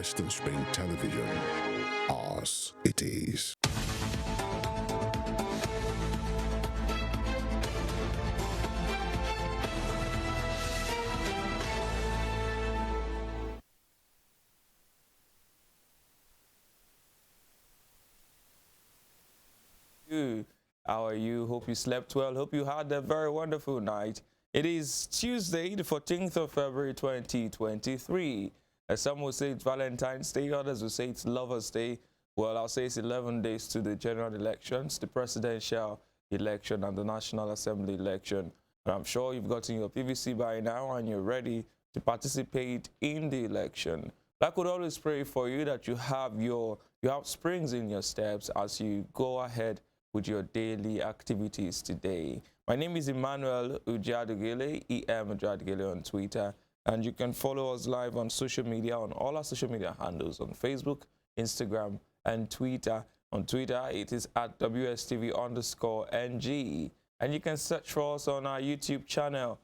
Western Spring Television. Ours it is. How are you? Hope you slept well. Hope you had a very wonderful night. It is Tuesday, the 14th of February 2023. As some will say it's Valentine's Day, others will say it's Lover's Day. Well, I'll say it's 11 days to the general elections, the presidential election and the National Assembly election. And I'm sure you've gotten your PVC by now and you're ready to participate in the election. I could always pray for you that you have springs in your steps as you go ahead with your daily activities today. My name is Emmanuel Ujadugele, E.M. Ujadugele on Twitter, and you can follow us live on social media, on all our social media handles, on Facebook, Instagram, and Twitter. On Twitter, it is at WSTV_NG, and you can search for us on our YouTube channel,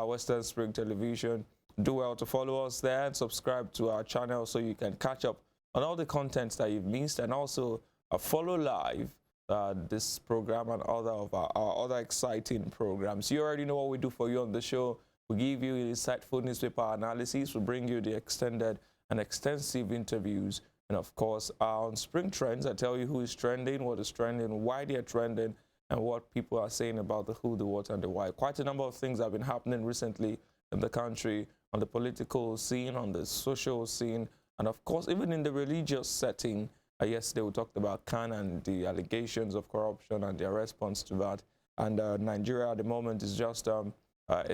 Western Spring Television. Do well to follow us there and subscribe to our channel so you can catch up on all the contents that you've missed, and also follow live this program and other of our other exciting programs. You already know what we do for you on the show. We give you insightful newspaper analysis. We bring you the extended and extensive interviews. And of course, on Spring Trends, I tell you who is trending, what is trending, why they're trending, and what people are saying about the who, the what, and the why. Quite a number of things have been happening recently in the country, on the political scene, on the social scene, and of course, even in the religious setting. Yesterday, we talked about Khan and the allegations of corruption and their response to that. And Nigeria at the moment is just a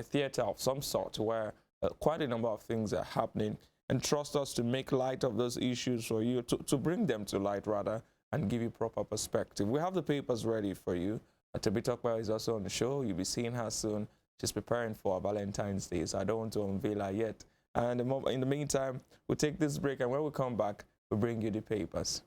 theater of some sort where quite a number of things are happening. And trust us to make light of those issues for you, to bring them to light, rather, and give you proper perspective. We have the papers ready for you. Tebitokwa is also on the show. You'll be seeing her soon. She's preparing for Valentine's Day, so I don't want to unveil her yet. And in the meantime, we'll take this break, and when we come back, we'll bring you the papers.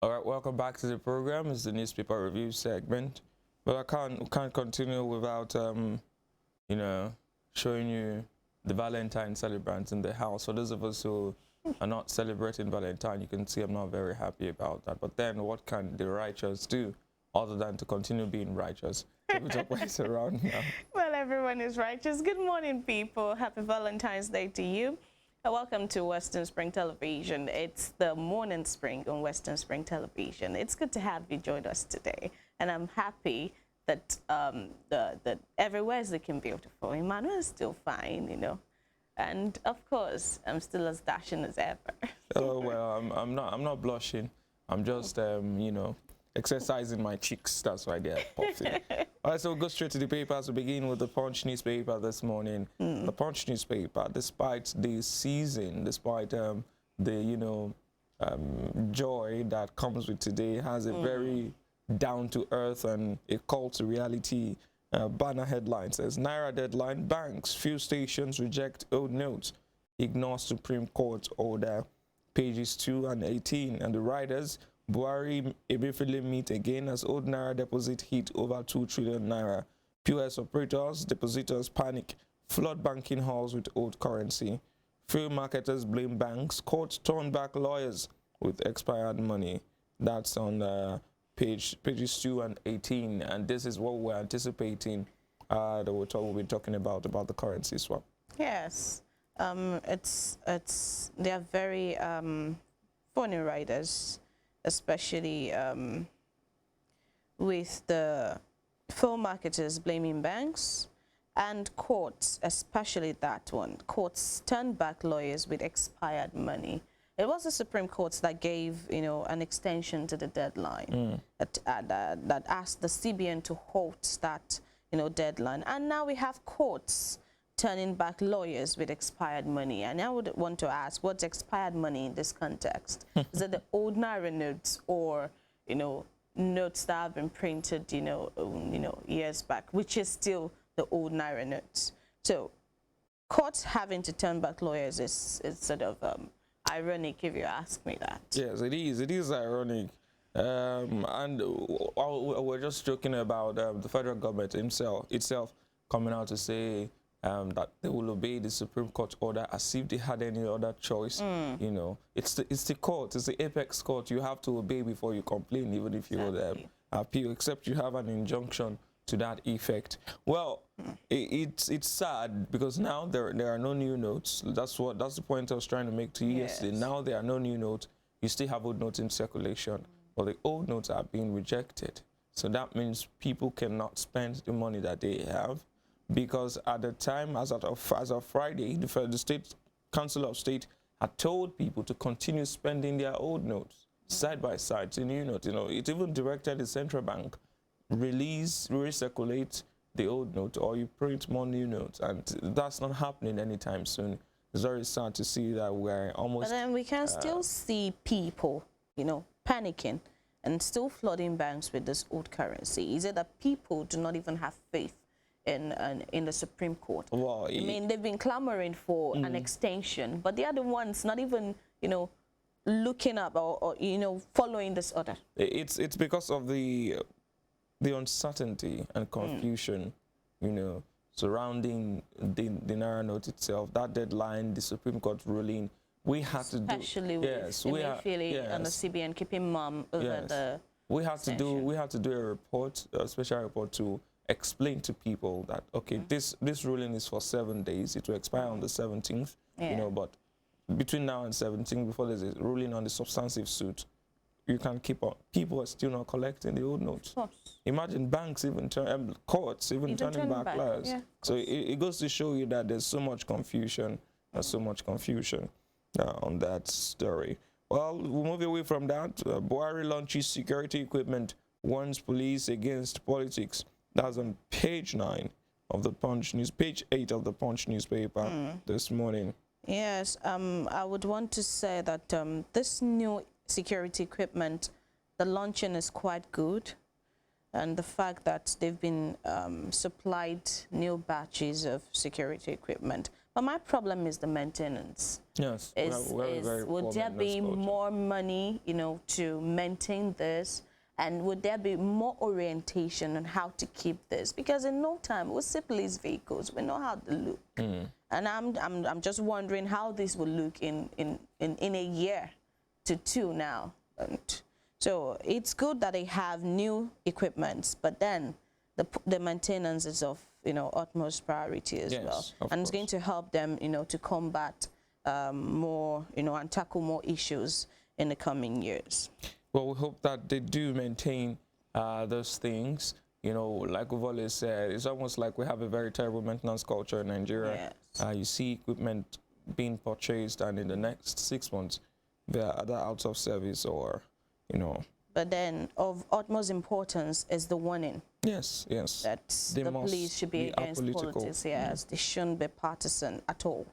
All right, welcome back to the program. It's the newspaper review segment. But I can't continue without you know, showing you the Valentine celebrants in the house. For those of us who are not celebrating Valentine, you can see I'm not very happy about that. But then what can the righteous do other than to continue being righteous? Around now. Well, everyone is righteous. Good morning, people. Happy Valentine's Day to you. Welcome to Western Spring Television. It's the morning spring on Western Spring Television. It's good to have you join us today. And I'm happy that that everywhere is looking beautiful. Emmanuel is still fine, you know. And of course, I'm still as dashing as ever. Oh, well, I'm not blushing. I'm just, you know, exercising my cheeks. That's why they're puffing. All right, so we'll go straight to the papers. We begin with the Punch newspaper this morning. The Punch newspaper, despite the season, despite the, you know, joy that comes with today, has a very down-to-earth and a call to reality banner headline. Says, Naira deadline, banks, fuel stations reject old notes, ignore Supreme Court order. Pages 2 and 18. And the riders, Buhari, Emefiele meet again as old Naira deposit hit over 2 trillion Naira. POS operators, depositors panic, flood banking halls with old currency. Field marketers blame banks, courts turn back lawyers with expired money. That's on pages 2 and 18, and this is what we're anticipating that we'll be talking about the currency swap. Yes, they are very funny writers, especially with the film marketers blaming banks and courts, especially that one. Courts turned back lawyers with expired money. It was the Supreme Court that gave, an extension to the deadline that asked the CBN to halt that, deadline. And now we have courts turning back lawyers with expired money. And I would want to ask, what's expired money in this context? Is it the old Naira notes or, notes that have been printed, years back, which is still the old Naira notes? So courts having to turn back lawyers is sort of ironic, if you ask me that. Yes, it is. It is ironic. And we're just joking about the federal government itself coming out to say that they will obey the Supreme Court order as if they had any other choice. It's the court, it's the apex court. You have to obey before you complain, even if you would appeal, except you have an injunction to that effect. Well, it's sad because now there are no new notes. That's the point I was trying to make to you yesterday. Now there are no new notes. You still have old notes in circulation, but the old notes are being rejected. So that means people cannot spend the money that they have, because at the time, as of Friday, the State Council of State had told people to continue spending their old notes side by side to new notes. It even directed the central bank recirculate the old note, or you print more new notes, and that's not happening anytime soon. It's very sad to see that we're almost. But then we can still see people, panicking and still flooding banks with this old currency. Is it that people do not even have faith in the Supreme Court? Well, I mean, they've been clamoring for an extension, but they are the ones not even, looking up or following this order. It's because of the uncertainty and confusion, surrounding the Naira note itself, that deadline, the Supreme Court ruling. We had to do, especially with Emefiele and the CBN keeping mum over the. We had to do a report, a special report to explain to people that this ruling is for 7 days. It will expire on the 17th. But between now and 17th, before there's a ruling on the substantive suit, you can keep on. People are still not collecting the old notes. Imagine banks courts even turning back lawyers. Yeah, so it goes to show you that there's so much confusion. On that story. Well, we'll move away from that. Buhari launches security equipment, warns police against politics. That's on page 9 of the Punch news, page 8 of the Punch newspaper this morning. Yes, I would want to say that this new security equipment, the launching is quite good, and the fact that they've been supplied new batches of security equipment. But my problem is the maintenance. Yes, would there be more money, to maintain this, and would there be more orientation on how to keep this? Because in no time, we'll see police vehicles, we know how they look, and I'm just wondering how this will look in a year to 2 now. And so it's good that they have new equipment, but then the maintenance is of utmost priority as well, and it's going to help them to combat more and tackle more issues in the coming years. Well, we hope that they do maintain those things. Like we've always said, it's almost like we have a very terrible maintenance culture in Nigeria. Yes. You see equipment being purchased, and in the next 6 months they are either out of service or But then of utmost importance is the warning. Yes. That the police should be against politics. Yes, they shouldn't be partisan at all.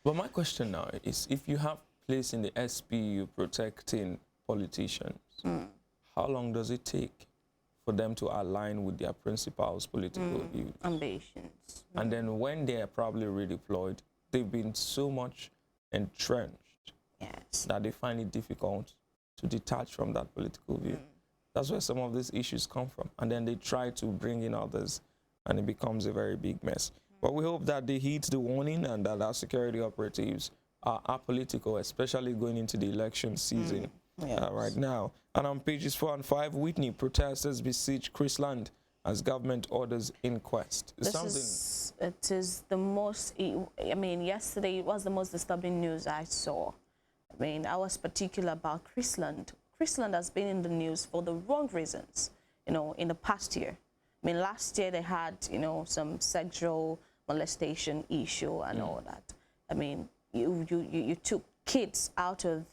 But my question now is, if you have place in the SPU protecting politicians, how long does it take for them to align with their principals' political views? Ambitions. And then when they are probably redeployed, they've been so much entrenched that they find it difficult to detach from that political view. That's where some of these issues come from. And then they try to bring in others and it becomes a very big mess. But we hope that they heed the warning and that our security operatives are apolitical, especially going into the election season right now. And on pages 4 and 5, Whitney, protesters besiege Chrisland as government orders inquest. It is the most, I mean, yesterday it was the most disturbing news I saw. I mean, I was particular about Chrisland. Chrisland has been in the news for the wrong reasons, you know, in the past year. I mean, last year they had, you know, some sexual molestation issue and all that. I mean, you took kids out of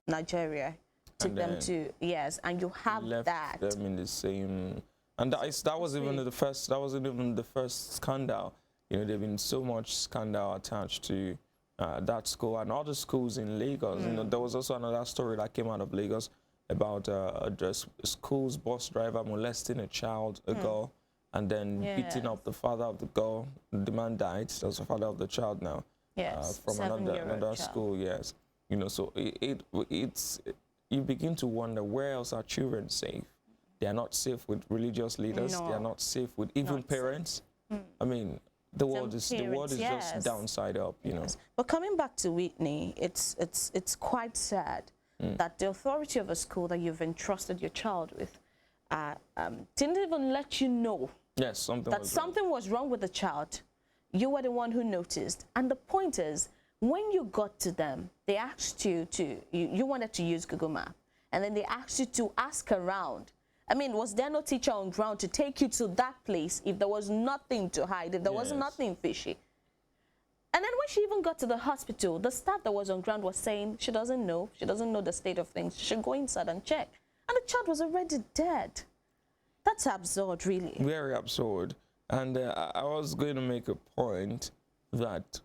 Nigeria, took them to, yes, and you have left that. them in the same, and that was even the first, that wasn't even the first scandal. You know, there've been so much scandal attached to that school and other schools in Lagos. You know, there was also another story that came out of Lagos about a school's bus driver molesting a child, a girl, and then beating up the father of the girl. The man died. That's the father of the child now. Yes, from another school. Yes, you know, so it's you begin to wonder, where else are children safe? They are not safe with religious leaders. No. They are not safe with even parents. I mean, the world is just downside up, you know. But coming back to Whitney, it's quite sad that the authority of a school that you've entrusted your child with didn't even let you know something was wrong with the child. You were the one who noticed. And the point is, when you got to them, they asked you to, you wanted to use Google Map, and then they asked you to ask around. I mean, was there no teacher on ground to take you to that place if there was nothing to hide, if there was nothing fishy? And then when she even got to the hospital, the staff that was on ground was saying she doesn't know the state of things. She should go inside and check. And the child was already dead. That's absurd, really. Very absurd. And I was going to make a point that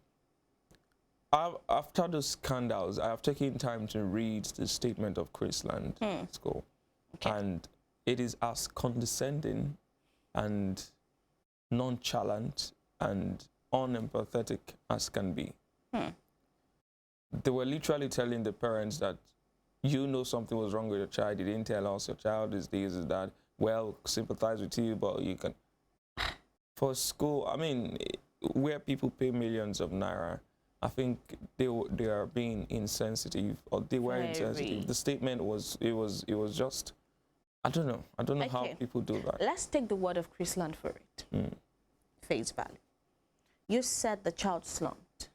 after the scandals, I have taken time to read the statement of Chrisland School. Okay. And it is as condescending and nonchalant and unempathetic as can be. They were literally telling the parents that, you know, something was wrong with your child. You didn't tell us. Your child is this, is that. Well, sympathize with you, but you can. For school, I mean, where people pay millions of naira, I think they are being insensitive, or they were insensitive. The statement was just, I don't know how people do that. Let's take the word of Chrisland for it. Face value. You said the child slumped.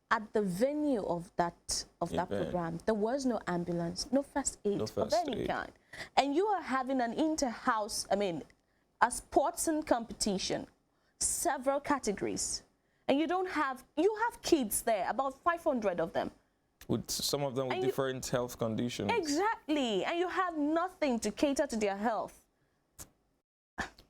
At the venue of that program, there was no ambulance, no first aid of any kind. And you are having an inter-house, I mean, a sports and competition, several categories. And you have kids there, about 500 of them. With some of them with different health conditions. Exactly. And you have nothing to cater to their health.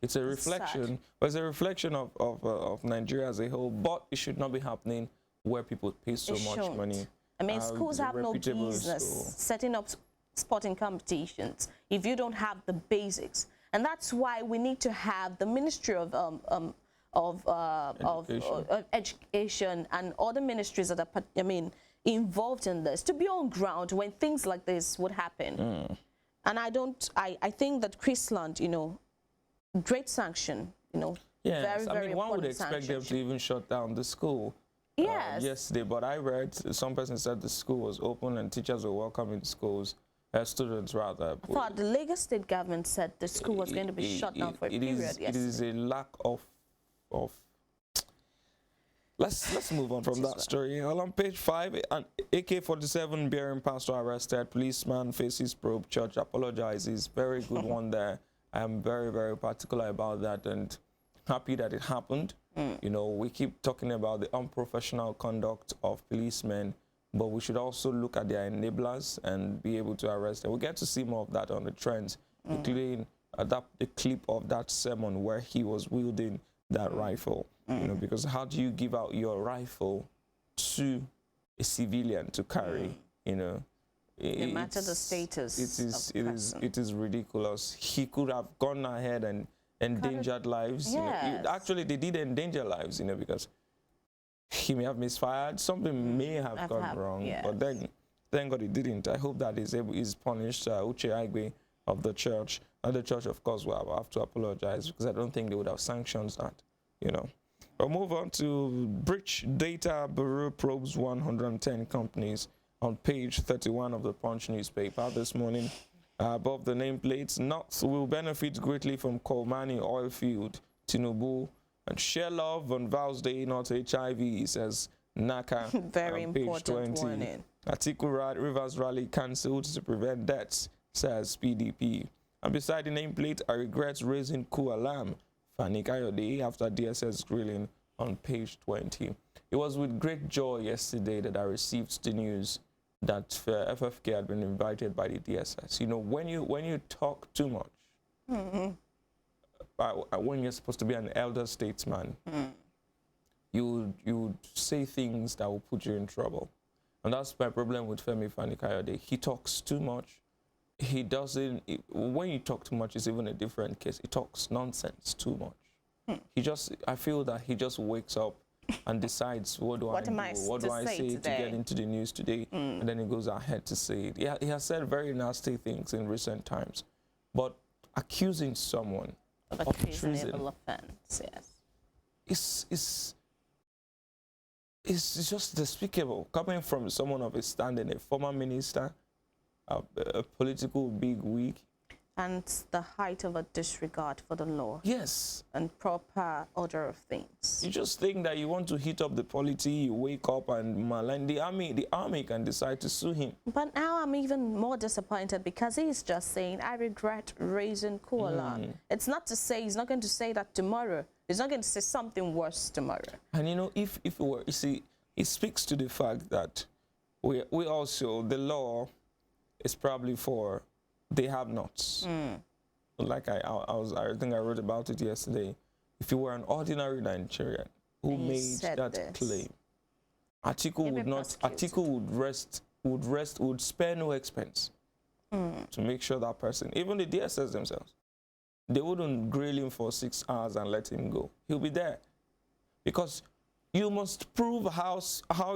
It's a reflection, but it's a reflection of Nigeria as a whole, but it should not be happening where people pay so much money. I mean, schools have no business setting up sporting competitions if you don't have the basics. And that's why we need to have the Ministry of Education and other ministries that are, involved in this, to be on ground when things like this would happen. And I think that Chrisland, great sanction, yes, very, very one would expect them to even shut down the school. Yes. Yesterday, but I read some person said the school was open and teachers were welcome in schools, students rather. I thought the Lagos state government said the school was going to be shut down for a period yesterday. It is a lack of. Let's move on from that story. Well, on page 5, an AK-47 bearing pastor arrested. Policeman faces probe. Church apologizes. Very good one there. I am very, very particular about that and happy that it happened. We keep talking about the unprofessional conduct of policemen, but we should also look at their enablers and be able to arrest them. We'll get to see more of that on the trends, including the clip of that sermon where he was wielding that rifle. Because how do you give out your rifle to a civilian to carry? No matter the status. It is ridiculous. He could have gone ahead and endangered lives. Yes. Actually, they did endanger lives. Because he may have misfired. Something may have gone wrong. Yes. But then, thank God he didn't. I hope that he's punished. Uche Aigbe of the church. And the church, of course, will have to apologize because I don't think they would have sanctioned that, you know. We'll move on to Breach Data Bureau probes 110 companies on page 31 of the Punch newspaper this morning. Above the nameplates, North will benefit greatly from Kolmani oil field, Tinubu, and share love on Vows Day, not HIV, says Naka. Very on page important 20. warning. Atiku Rivers rally cancelled to prevent deaths, says PDP. And beside the nameplate, I regret raising coup alarm, Fani Kayode, after DSS grilling on page 20. It was with great joy yesterday that I received the news that FFK had been invited by the DSS. You know, when you talk too much, when you're supposed to be an elder statesman, you would say things that will put you in trouble. And that's my problem with Femi Fani-Kayode. He talks too much. He doesn't, when you talk too much, it's even a different case. He talks nonsense too much. I feel that he just wakes up and decides, what do I say to get into the news today? And then he goes ahead to say it. He has said very nasty things in recent times. But accusing someone of treason offense, yes, it's just despicable. Coming from someone of his standing, a former minister, a political bigwig. And the height of a disregard for the law. Yes. And proper order of things. You just think that you want to heat up the polity, you wake up and malign the army can decide to sue him. But now I'm even more disappointed because he's just saying, I regret raising coup alarm. It's not to say, he's not going to say that tomorrow. He's not going to say something worse tomorrow. And you know, if it were, you see, it speaks to the fact that we also, the law is probably for they have nots. Like I think I wrote about it yesterday. If you were an ordinary Nigerian who made that claim, Atiku would spare no expense to make sure that person, even the DSS themselves, they wouldn't grill him for 6 hours and let him go. He'll be there. Because you must prove how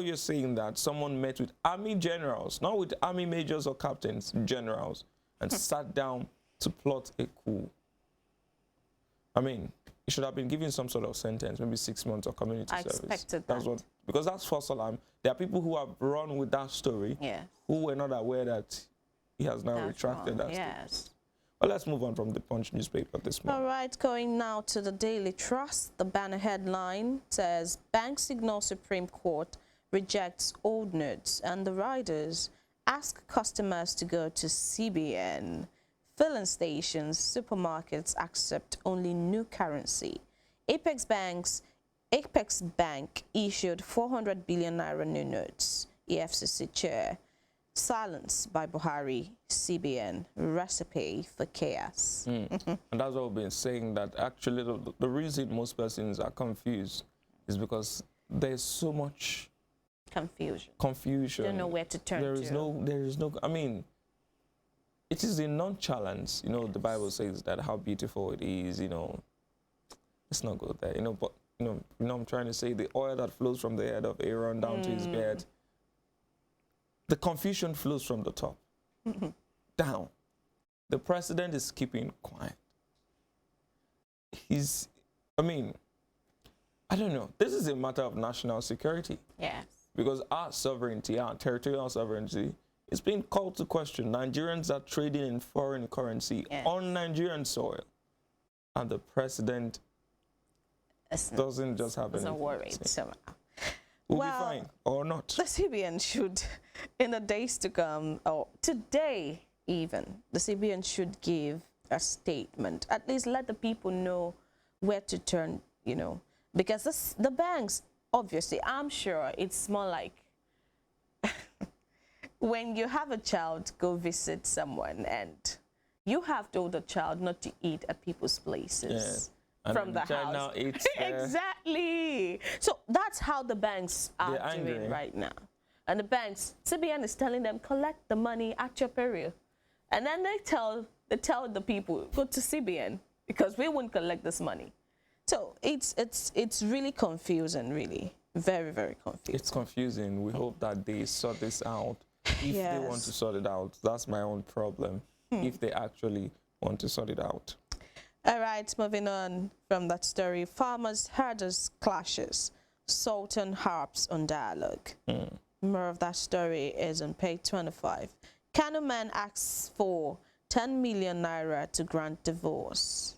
you're saying that someone met with army generals, not with army majors or captains, generals, and sat down to plot a coup. I mean, he should have been given some sort of sentence, maybe 6 months of community service. I expected that. Because that's false alarm. There are people who have run with that story who were not aware that he has now retracted that story. Well, let's move on from the Punch newspaper this morning. All right, going now to the Daily Trust. The banner headline says, Banks ignore Supreme Court, rejects old notes, and the riders ask customers to go to CBN. Filling stations, supermarkets accept only new currency. Apex Bank issued 400 billion naira new notes. EFCC chair. Silence by Buhari, CBN, recipe for chaos. And that's what we've been saying, that actually the reason most persons are confused is because there's so much confusion. Don't know where to turn there is no, I mean, it is a nonchalance, you know, the Bible says that how beautiful it is, you know, let's not go there, you know, but, you know, I'm trying to say the oil that flows from the head of Aaron down to his beard, the confusion flows from the top down. The president is keeping quiet. I mean, I don't know. This is a matter of national security. Yes. Because our sovereignty, our territorial sovereignty, is being called to question. Nigerians are trading in foreign currency on Nigerian soil. And the president doesn't just have anything. Doesn't worry somehow. We'll be fine or not. The CBN should, in the days to come, or today even, the CBN should give a statement. At least let the people know where to turn, you know. Because the banks, obviously, I'm sure it's more like when you have a child go visit someone and you have told the child not to eat at people's places. From the house. Now exactly. So that's how the banks are doing right now. And the banks, CBN is telling them, collect the money at your peril. And then they tell the people, go to CBN because we won't collect this money. So it's really confusing, really. Very, very confusing. It's confusing. We hope that they sort this out. If they want to sort it out, that's my own problem. if they actually want to sort it out. All right, moving on from that story. Farmers, herders clashes. Sultan harps on dialogue. More of that story is on page 25. Kanu man asks for 10 million naira to grant divorce.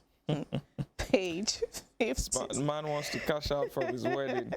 Page 50. Man wants to cash out from his wedding,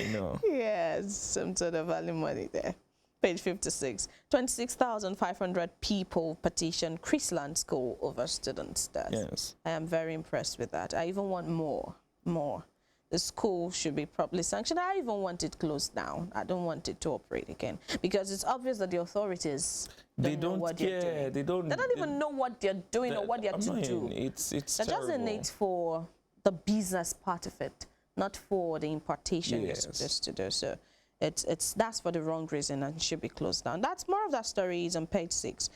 you know. Yes, some sort of value money there. Page 56. 26,500 people petitioned Chrisland School over students' death. Yes. I am very impressed with that. I even want more. The school should be properly sanctioned. I even want it closed down. I don't want it to operate again because it's obvious that the authorities don't know what they're doing. They don't even know what they're doing or what they're to do. It's They're terrible. just in it for the business part of it, not for the importation you're Yes. supposed to do. So that's for the wrong reason and should be closed down. That's more of that story is on page 6.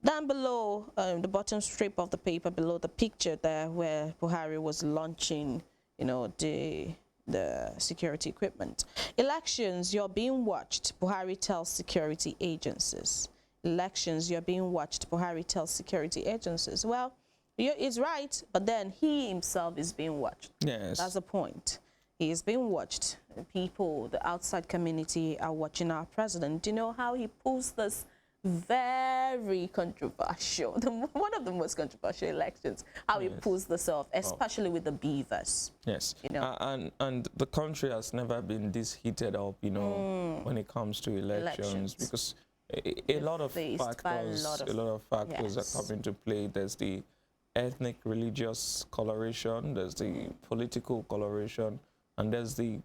Down below, the bottom strip of the paper below the picture there where Buhari was launching, you know, the security equipment. Elections, you're being watched, Buhari tells security agencies. Elections, you're being watched, Buhari tells security agencies. Well, it's right, but then he himself is being watched. Yes. That's the point. He is being watched. People, the outside community are watching our president. Do you know how he pulls this very controversial, one of the most controversial elections, how he pulls this off, especially with the beavers. Yes, you know. And the country has never been this heated up, you know, when it comes to elections. Because a lot of factors, yes. that come into play. There's the ethnic, religious coloration, there's the political coloration, and there's the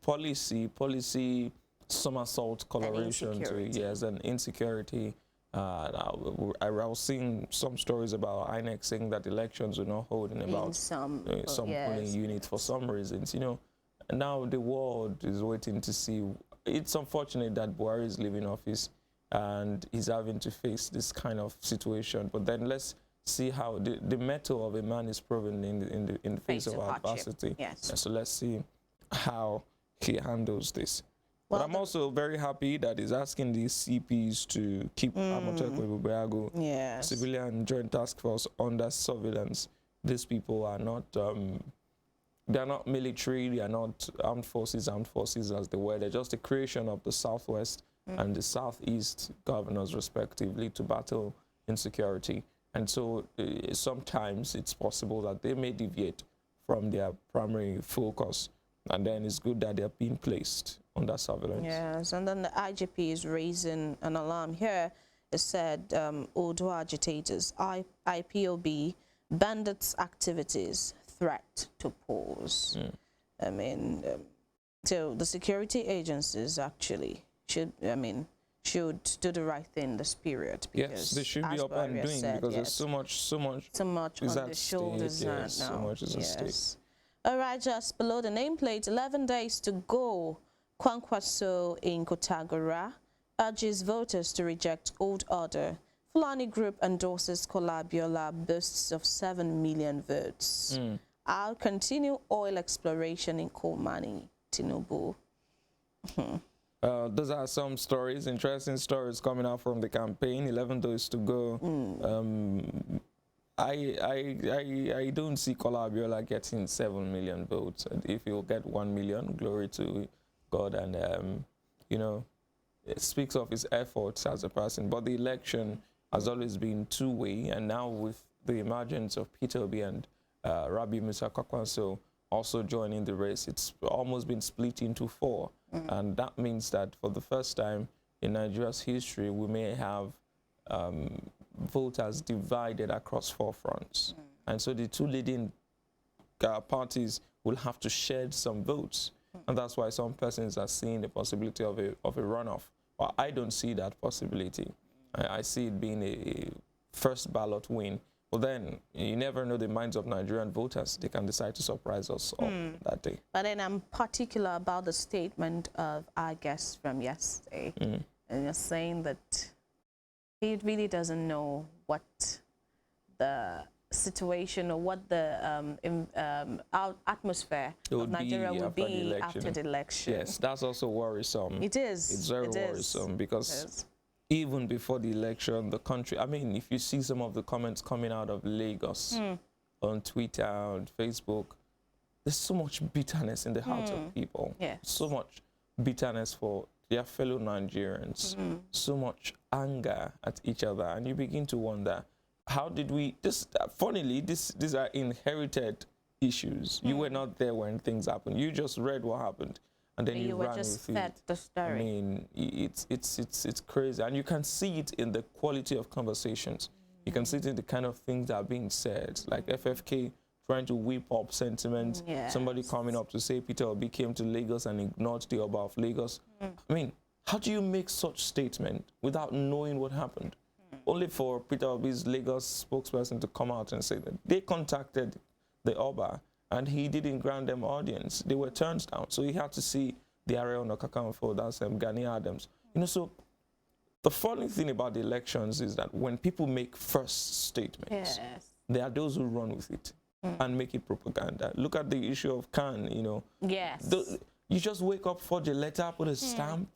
policy somersault coloration to it. Yes, and insecurity. I was seeing some stories about INEC saying that elections will not hold in about some polling units for some reasons. You know, and now the world is waiting to see. It's unfortunate that Buhari is leaving office and he's having to face this kind of situation. But then let's see how the mettle of a man is proven in the face of adversity. Yes. So let's see how he handles this. Well, but I'm also very happy that he's asking these CPs to keep Amotekun Ibubeagu, Civilian Joint Task Force, under surveillance. These people are not, they're not military, they are not armed forces as they were. They're just a creation of the Southwest and the Southeast governors, respectively, to battle insecurity. And so sometimes it's possible that they may deviate from their primary focus. And then it's good that they're being placed under surveillance. Yes, and then the IGP is raising an alarm here. It said, Odo agitators, IPOB, bandits' activities, threat to pause. I mean, so the security agencies actually should do the right thing this period. Because yes, they should be up and doing because there's so much on the shoulders now. So much is at stake. All right, just below the nameplate, 11 days to go. Kwankwaso in Kotagora urges voters to reject old order. Fulani Group endorses Kolabiola, boasts of 7 million votes. I'll continue oil exploration in Kolmani, Tinubu. Those are some stories, interesting stories coming out from the campaign. 11 days to go. I don't see Kola Abiola getting 7 million votes. And if he'll get 1 million, glory to God. And, you know, it speaks of his efforts as a person. But the election has always been two-way. And now with the emergence of Peter Obi and Rabi Musa Kwankwaso also joining the race, it's almost been split into 4. And that means that for the first time in Nigeria's history, we may have voters divided across 4 fronts. And so the 2 leading parties will have to shed some votes. And that's why some persons are seeing the possibility of a runoff. Well, I don't see that possibility. I see it being a first ballot win. Well, then you never know the minds of Nigerian voters. They can decide to surprise us on that day. But then I'm particular about the statement of our guest from yesterday. And you're saying that he really doesn't know what the situation or what the atmosphere of Nigeria will be after the election. Yes, that's also worrisome. It is. It's very worrisome because even before the election, the country, I mean, if you see some of the comments coming out of Lagos on Twitter, on Facebook, there's so much bitterness in the hearts of people. Yes. So much bitterness for their fellow Nigerians. So much anger at each other. And you begin to wonder, how did we, funnily, these are inherited issues. You were not there when things happened. You just read what happened. And then you were ran just with fed it. the story. I mean, it's crazy, and you can see it in the quality of conversations. You can see it in the kind of things that are being said, like FFK trying to whip up sentiment. Yes. Somebody coming up to say Peter Obi came to Lagos and ignored the Oba of Lagos. I mean, how do you make such statement without knowing what happened? Only for Peter Obi's Lagos spokesperson to come out and say that they contacted the Oba and he didn't grant them audience. They were turned down. So he had to see the Ààrẹ Ọ̀nà Kakanfò, that's Gani Adams. You know, so the funny thing about the elections is that when people make first statements, there are those who run with it and make it propaganda. Look at the issue of Khan, you know. Yes. You just wake up, forge a letter, put a stamp.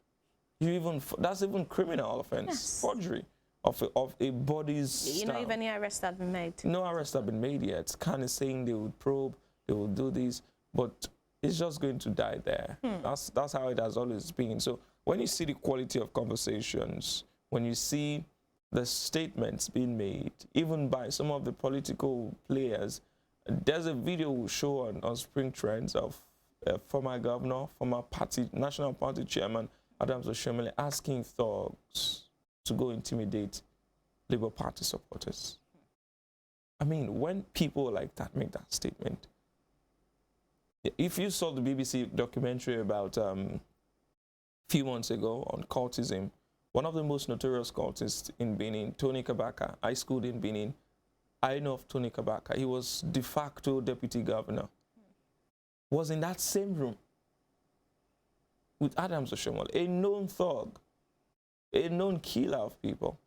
That's even criminal offense, forgery of a body's stamp. Not even any arrest had been made. No arrests have been made yet. Khan is saying they would probe, they will do this, but it's just going to die there. That's how it has always been. So when you see the quality of conversations, when you see the statements being made, even by some of the political players, there's a video we'll show on Spring Trends of former governor, former party, national party chairman, Adams Oshiomhole, asking thugs to go intimidate Labour Party supporters. I mean, when people like that make that statement, if you saw the BBC documentary about a few months ago on cultism, one of the most notorious cultists in Benin, Tony Kabaka, I schooled in Benin. I know of Tony Kabaka. He was de facto deputy governor. Was in that same room with Adams Oshiomhole, a known thug, a known killer of people,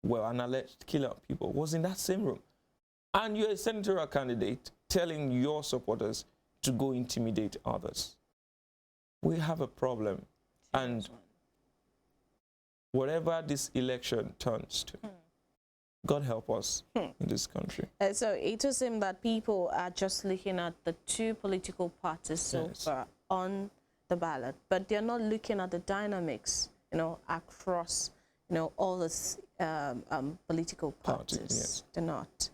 well, an alleged killer of people, was in that same room. And you're a senatorial candidate telling your supporters to go intimidate others. We have a problem. And whatever this election turns to, God help us in this country. So it would seem that people are just looking at the two political parties so far on the ballot, but they're not looking at the dynamics, you know, across, you know, all the political parties. They're not.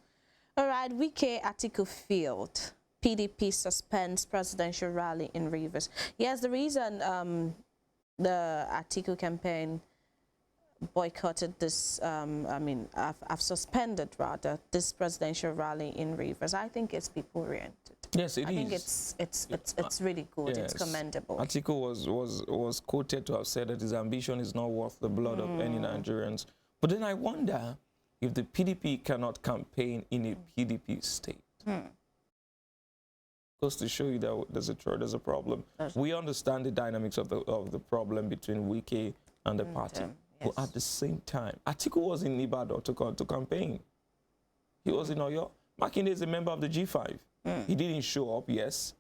All right, Wike Atiku field. PDP suspends presidential rally in Rivers. Yes, the reason the Atiku campaign boycotted this, I've suspended rather this presidential rally in Rivers. I think it's people oriented. Yes, I think it's really good. Yes. It's commendable. Atiku was quoted to have said that his ambition is not worth the blood of any Nigerians. But then I wonder if the PDP cannot campaign in a PDP state. Goes to show you that there's a problem. We understand the dynamics of the problem between Wike and the party. But at the same time, Atiku was in Ibadan to campaign. He was in Oyo. Makinde is a member of the G5. He didn't show up, yes.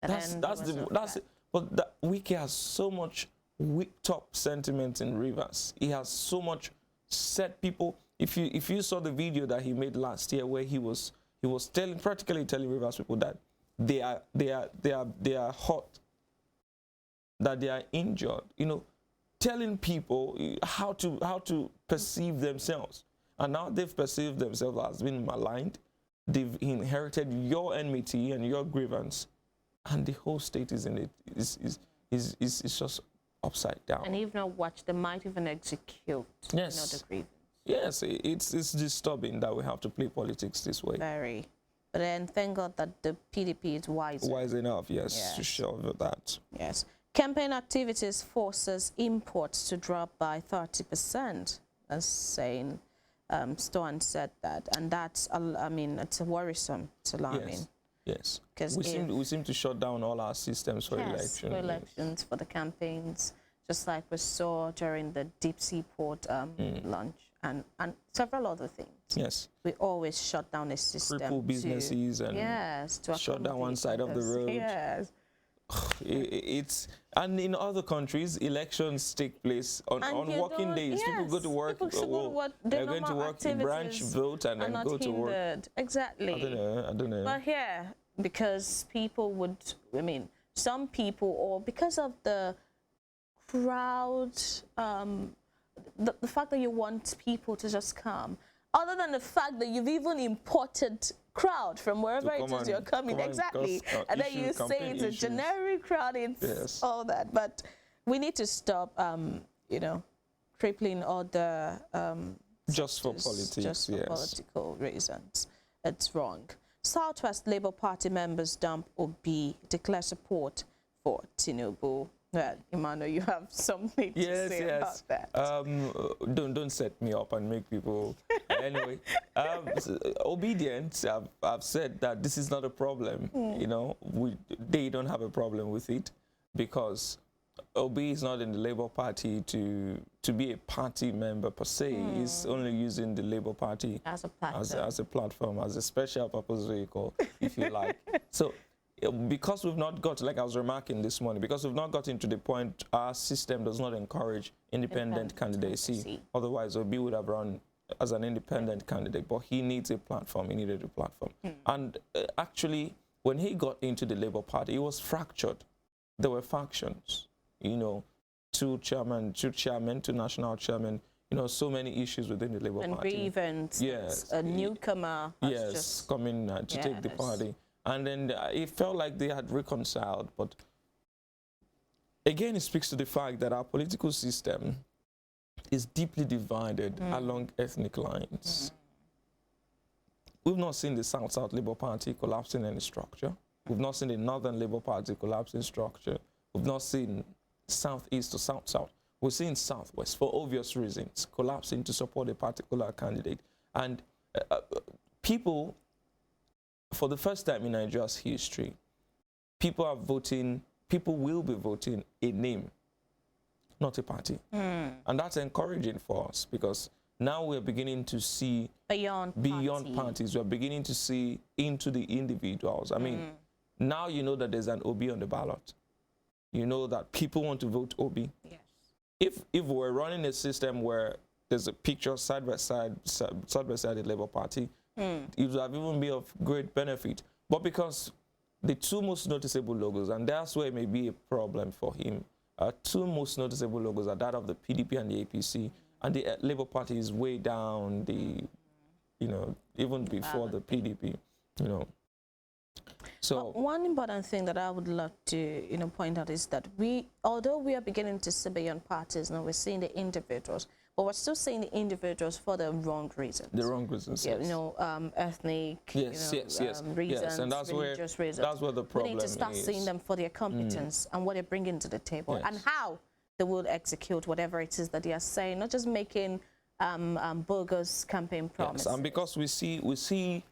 That's it. But Wike has so much whipped up sentiment in Rivers. He has so much set people. If you saw the video that he made last year, where he was practically telling Rivers people that they are hot, that they are injured, you know, telling people how to perceive themselves. And now they've perceived themselves as being maligned. They've inherited your enmity and your grievance, and the whole state is in it. Is just upside down. And even watch, they might even execute. Yes. The grievance. Yes, it's disturbing that we have to play politics this way. Very. But then thank God that the PDP is wise. Wise enough, yes, to show that. Yes. Campaign activities forces imports to drop by 30%, as saying. Stone said that, and that's, I mean, it's worrisome, it's alarming. Yes. Because we seem to shut down all our systems for elections. For elections, for the campaigns, just like we saw during the Deep Sea Port launch and several other things. Yes. We always shut down a system. Cripple businesses and to shut down one side of the road. Yes. it's, and in other countries, elections take place on you working don't- days. People go to yes, work. people still go to work. The They're going to normal work, branch activities vote, and are then not go to work. hindered. Exactly. I don't know. I don't know. But here, because people would, I mean, some people, or because of the crowd, the fact that you want people to just come, other than the fact that you've even imported crowd from wherever it is you're coming, exactly, and then you say it's a generic crowd, it's all that. But we need to stop, you know, crippling all the just for politics, just for political reasons. It's wrong. Southwest Labour Party members dump Obi, declare support for Tinubu. Well, Emmanuel, you have something to say about that. Don't set me up and make people anyway. Obedience. I've said that this is not a problem. You know, they don't have a problem with it because Obi is not in the Labour Party to be a party member per se. He's only using the Labour Party as a platform, as a platform, as a special purpose vehicle, if you like. So, because we've not got, like I was remarking this morning, because we've not gotten to the point, our system does not encourage independent candidacy. Otherwise, Obi would have run as an independent candidate, but he needs a platform. He needed a platform. And actually, when he got into the Labour Party, it was fractured. There were factions, you know, two national chairmen, you know, so many issues within the Labour Party. And grievance. Yes. A newcomer. Yes, coming to take the party. And then it felt like they had reconciled. But again, it speaks to the fact that our political system is deeply divided along ethnic lines. We've not seen the South-South Labour Party collapsing any structure. We've not seen the Northern Labour Party collapsing structure. We've not seen South-East to South-South. We're seeing South-West, for obvious reasons, collapsing to support a particular candidate. And people, for the first time in Nigeria's history, people will be voting a name, not a party. And that's encouraging for us because now we're beginning to see beyond parties. We're beginning to see into the individuals. I mean, now you know that there's an Obi on the ballot. You know that people want to vote Obi. Yes. If we're running a system where there's a picture side by side the Labour Party, it would have even been of great benefit. But because the two most noticeable logos, and that's where it may be a problem for him, two most noticeable logos are that of the PDP and the APC, and the Labour Party is way down the, you know, even before the PDP, you know. So one important thing that I would love to, you know, point out is that although we are beginning to see beyond parties, now we're seeing the individuals, but we're still seeing the individuals for the wrong reasons. The wrong reasons, yes. You know, ethnic, reasons, and that's religious reasons. That's where the problem is. We need to start seeing them for their competence and what they bring into the table and how they will execute whatever it is that they are saying, not just making bogus campaign promises. Yes, and because we see.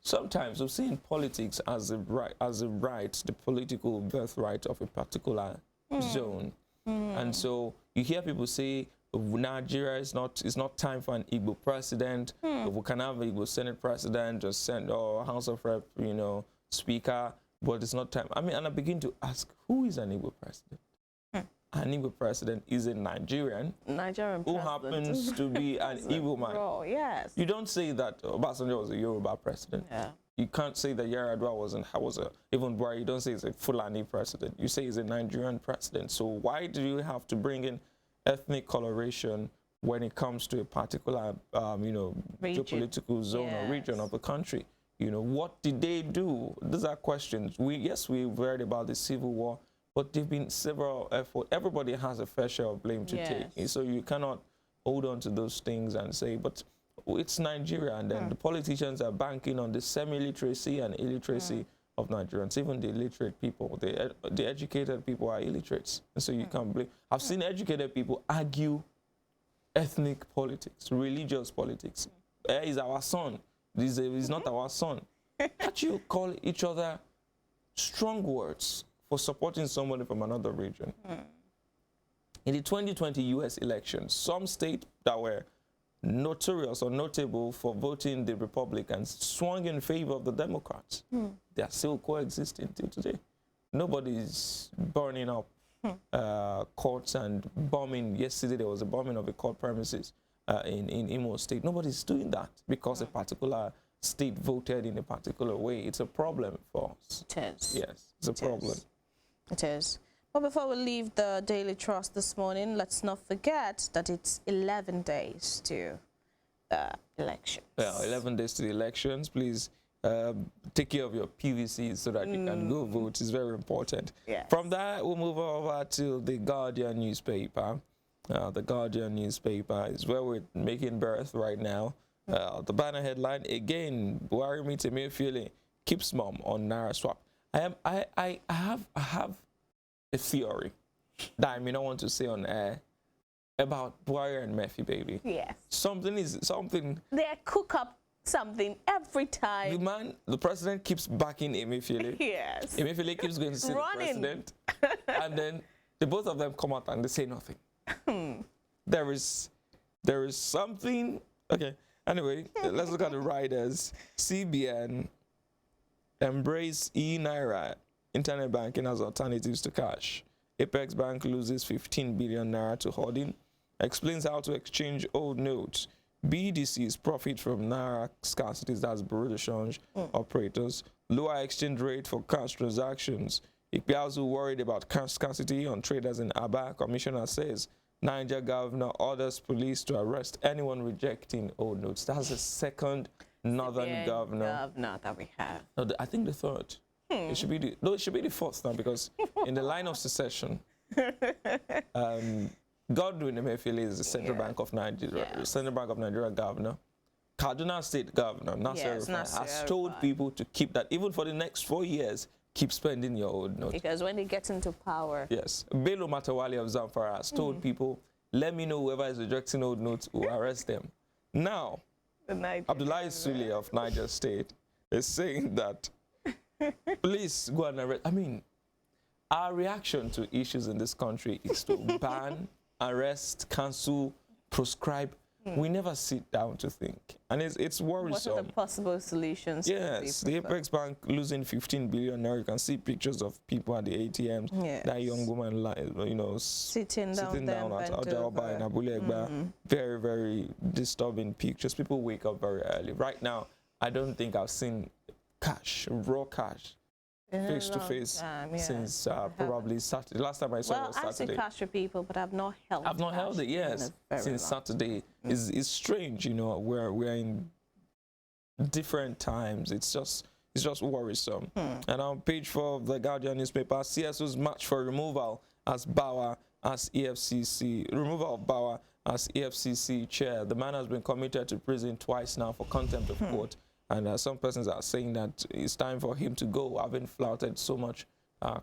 Sometimes we've seen politics as a right, the political birthright of a particular zone, and so you hear people say Nigeria is not time for an Igbo president. We can have an Igbo Senate president, just send or House of Rep, you know, Speaker, but it's not time. I mean, and I begin to ask, who is an Igbo president? An Igbo president is a Nigerian who happens to be an Igbo man. Oh, yes. You don't say that Obasanjo was a Yoruba president. Yeah. You can't say that Yar'Adua even Buhari, you don't say he's a Fulani president. You say he's a Nigerian president. So why do you have to bring in ethnic coloration when it comes to a particular, you know, geopolitical zone or region of the country? You know, what did they do? These are questions. We've heard about the Civil War, but there have been several efforts. Everybody has a fair share of blame to take. So you cannot hold on to those things and say, but it's Nigeria, and then the politicians are banking on the semi-literacy and illiteracy of Nigerians. Even the illiterate people, the educated people are illiterates. And so you can't blame. I've seen educated people argue ethnic politics, religious politics. He's our son. He's not our son. Can't you call each other strong words for supporting somebody from another region? In the 2020 U.S. elections, some states that were notorious or notable for voting the Republicans swung in favor of the Democrats. They are still coexisting till today. Nobody's burning up courts and bombing. Yesterday there was a bombing of a court premises in Imo State. Nobody's doing that because a particular state voted in a particular way. It's a problem for us. It is. Yes, it's a problem. It is. But before we leave the Daily Trust this morning, let's not forget that it's 11 days to the elections. Yeah, 11 days to the elections. Please take care of your PVCs so that you can go vote. It's very important. Yes. From that, we'll move over to the Guardian newspaper. The Guardian newspaper is where we're making birth right now. The banner headline, again, Buhari meets Emefiele, keeps mum on Naira swap. I have a theory that I may not want to say on air about Buhari and Murphy, baby. Yes. Something. They cook up something every time. The president keeps backing Emefiele. Yes. Emefiele keeps going to see the president. And then the both of them come out and they say nothing. There is something. Okay. Anyway, let's look at the riders. CBN embrace e-Naira internet banking as alternatives to cash. Apex Bank loses 15 billion Naira to hoarding. Explains how to exchange old notes. BDCs profit from Naira scarcities, that's Bureau de Change operators. Lower exchange rate for cash transactions. Ikpeazu worried about cash scarcity on traders in Aba. Commissioner says Niger governor orders police to arrest anyone rejecting old notes. That's the second northern governor that we have. No, I think the third. It should be the fourth now, because in the line of secession, Godwin Emefiele is the Central Bank of Nigeria, Central Bank of Nigeria governor. Kaduna State governor Nasir Rufai has told people to keep that, even for the next 4 years. Keep spending your old notes. Because when they get into power. Yes. Bello Matawali of Zamfara has told people, let me know whoever is rejecting old notes, we'll arrest them. Now, Abdullahi Sule of Niger State is saying that please go and arrest. I mean, our reaction to issues in this country is to ban, arrest, cancel, proscribe. We never sit down to think. And it's worrisome. What are the possible solutions? Yes, the Apex Bank losing 15 billion now. You can see pictures of people at the ATMs. Yes. That young woman, sitting down at Ojaoba in Abule Egba. Very, very disturbing pictures. People wake up very early. Right now, I don't think I've seen cash, raw cash, face to face since probably Saturday. Last time I saw it was Saturday. Well, I see cash for people, but I've not held it. I've not held it, yes, since Saturday. It's strange, we're in different times. It's just worrisome. And on page 4 of the Guardian newspaper, CSO's match for removal as Bawa as EFCC. Removal of Bawa as EFCC chair. The man has been committed to prison twice now for contempt of court. And some persons are saying that it's time for him to go, having flouted so much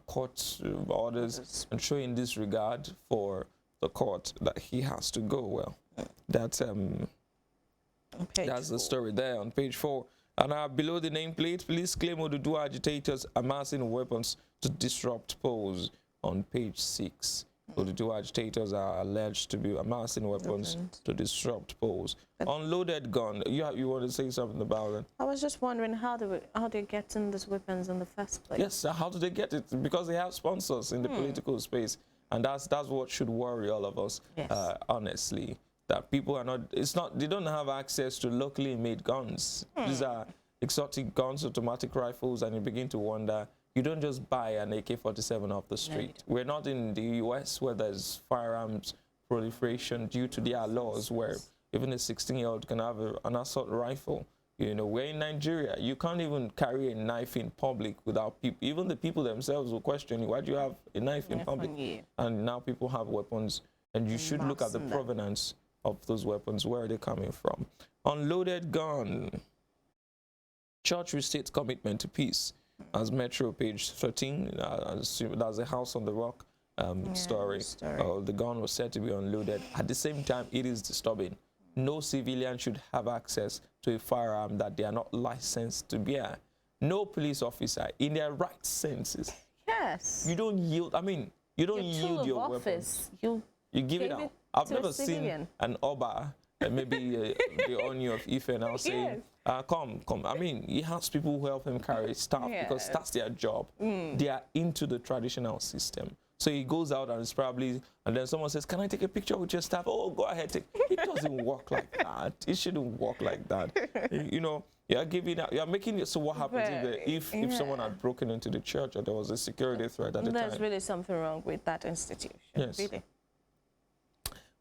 court orders and showing disregard for the court, that he has to go. Well, that's the story there on page 4. And below the nameplate, police claim Oduduwa agitators amassing weapons to disrupt polls on page 6. Oduduwa agitators are alleged to be amassing weapons to disrupt polls. Unloaded gun. You want to say something about it? I was just wondering how they get in these weapons in the first place. Yes, how do they get it? Because they have sponsors in the political space, and that's what should worry all of us. Yes. Honestly, that people are not. They don't have access to locally made guns. These are exotic guns, automatic rifles, and you begin to wonder. You don't just buy an AK-47 off the street. We're not in the US where there's firearms proliferation due to their laws, where even a 16-year-old can have an assault rifle. We're in Nigeria. You can't even carry a knife in public without people. Even the people themselves will question you. Why do you have a knife in public? And now people have weapons, and you should look at the provenance of those weapons. Where are they coming from? Unloaded gun. Church restates commitment to peace. As Metro, page 13, that's a House on the Rock story. The gun was said to be unloaded. At the same time, it is disturbing. No civilian should have access to a firearm that they are not licensed to bear. No police officer, in their right senses. Yes. You don't yield. I mean, you don't yield your weapons. You give it out. I've never seen an Oba maybe the owner of Ife now saying, come. I mean, he has people who help him carry stuff because that's their job. They are into the traditional system. So he goes out and it's probably, and then someone says, can I take a picture with your staff? Oh, go ahead. It doesn't work like that. It shouldn't work like that. You know, you're making it so what happens if someone had broken into the church or there was a security threat at the time? There's really something wrong with that institution. Yes. Really.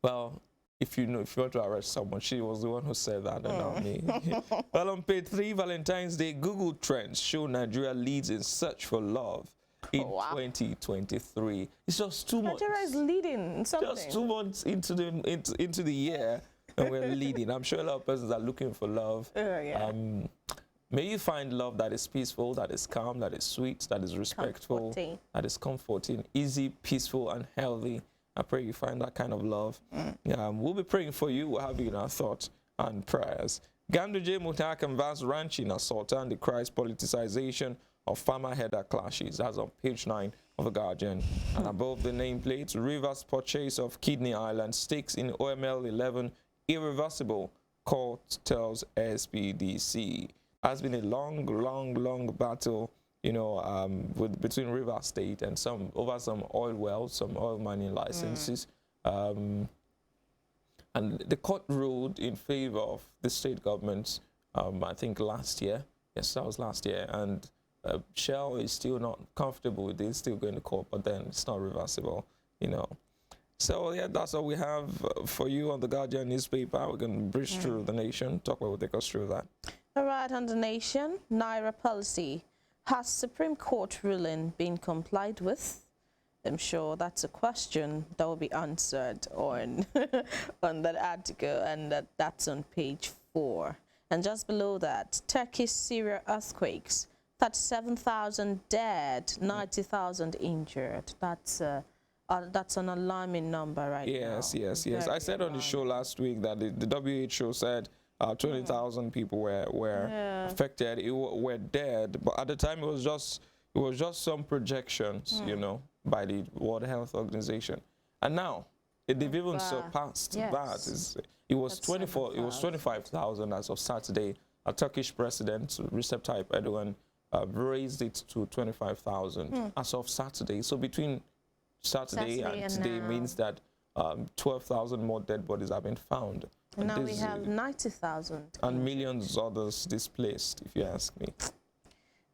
Well, if you want to arrest someone, she was the one who said that and not me. Well, on page 3, Valentine's Day, Google Trends show Nigeria leads in search for love in 2023. It's just 2 months. Nigeria is leading in something. Just 2 months into the year, and we're leading. I'm sure a lot of persons are looking for love. May you find love that is peaceful, that is calm, that is sweet, that is respectful, that is comforting, easy, peaceful, and healthy. I pray you find that kind of love. We'll be praying for you. We'll have you in our thoughts and prayers. Ganduje Mutar canvass ranching assault and decries politicization of farmer-header clashes. That's on page 9 of The Guardian. And above the nameplate, Rivers purchase of Kidney Island stakes in OML 11 irreversible, court tells SPDC. Has been a long battle, you know, between Rivers State and over some oil wells, some oil mining licenses. And the court ruled in favor of the state government, I think last year. Yes, that was last year. And Shell is still not comfortable with it, still going to court, but then it's not reversible, you know. So, yeah, that's all we have for you on the Guardian newspaper. We're going to breeze through the nation. Talk about what take us through that. All right, on the nation, Naira policy. Has Supreme Court ruling been complied with? I'm sure that's a question that will be answered on, on that article, and that's on page 4. And just below that, Turkey-Syria earthquakes, 37,000 dead, 90,000 injured. That's an alarming number right now. Yes. I said on the show last week that the WHO said 20,000 people were affected, were dead, but at the time it was just some projections, you know, by the World Health Organization, and now they've even surpassed that. It was 25,000 as of Saturday. A Turkish president, Recep Tayyip Erdogan, raised it to 25,000 as of Saturday. So between Saturday and today means that 12,000 more dead bodies have been found. And now we have 90,000. And millions others displaced, if you ask me.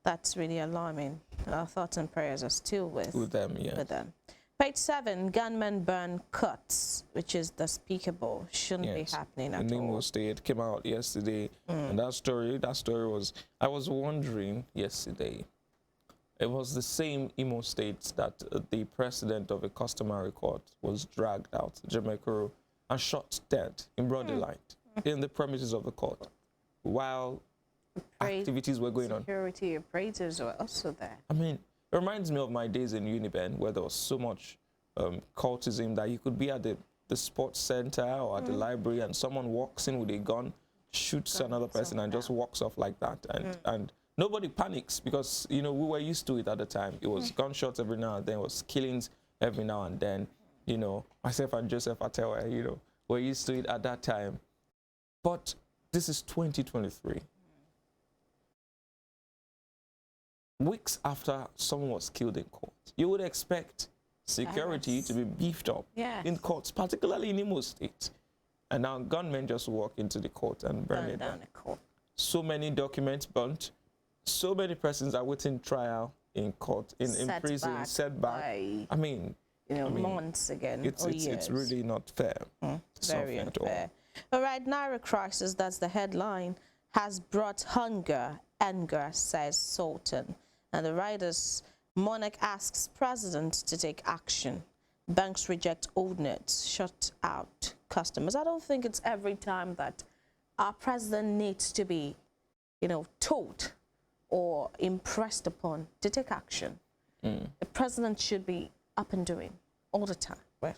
That's really alarming. Our thoughts and prayers are still with them, yeah. With them. Page 7, gunmen burn cuts, which is despicable. Shouldn't be happening at all. Imo State came out yesterday, and that story was, I was wondering yesterday, it was the same Imo State that the president of a customary court was dragged out, Jamaica, and shot dead in broad daylight in the premises of the court while activities were going on. Security appraisers were also there. I mean, it reminds me of my days in Uniben where there was so much cultism that you could be at the sports center or at the library and someone walks in with a gun, shoots another person and just walks off like that. And nobody panics because, you know, we were used to it at the time. It was gunshots every now and then, it was killings every now and then. You know, myself and Joseph Atewa, you know, we're used to it at that time. But this is 2023. Weeks after someone was killed in court, you would expect security to be beefed up in courts, particularly in Imo State. And now gunmen just walk into the court and burn it down. So many documents burnt. So many persons are waiting trial in court, in prison, setback. I mean, months again. It's really not fair. Very unfair. All right, Naira crisis, that's the headline, has brought anger, says Sultan. And the writers, Monarch asks president to take action. Banks reject old notes, shut out customers. I don't think it's every time that our president needs to be, told or impressed upon to take action. The president should be up and doing all the time. Well,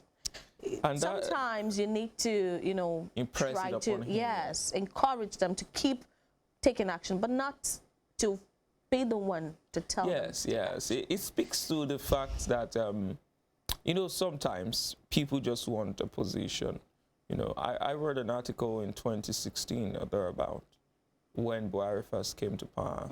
and sometimes you need to, impress try to, encourage them to keep taking action, but not to be the one to tell them. Yes. It speaks to the fact that, sometimes people just want a position, You know, I wrote an article in 2016 or thereabout when Buhari first came to power.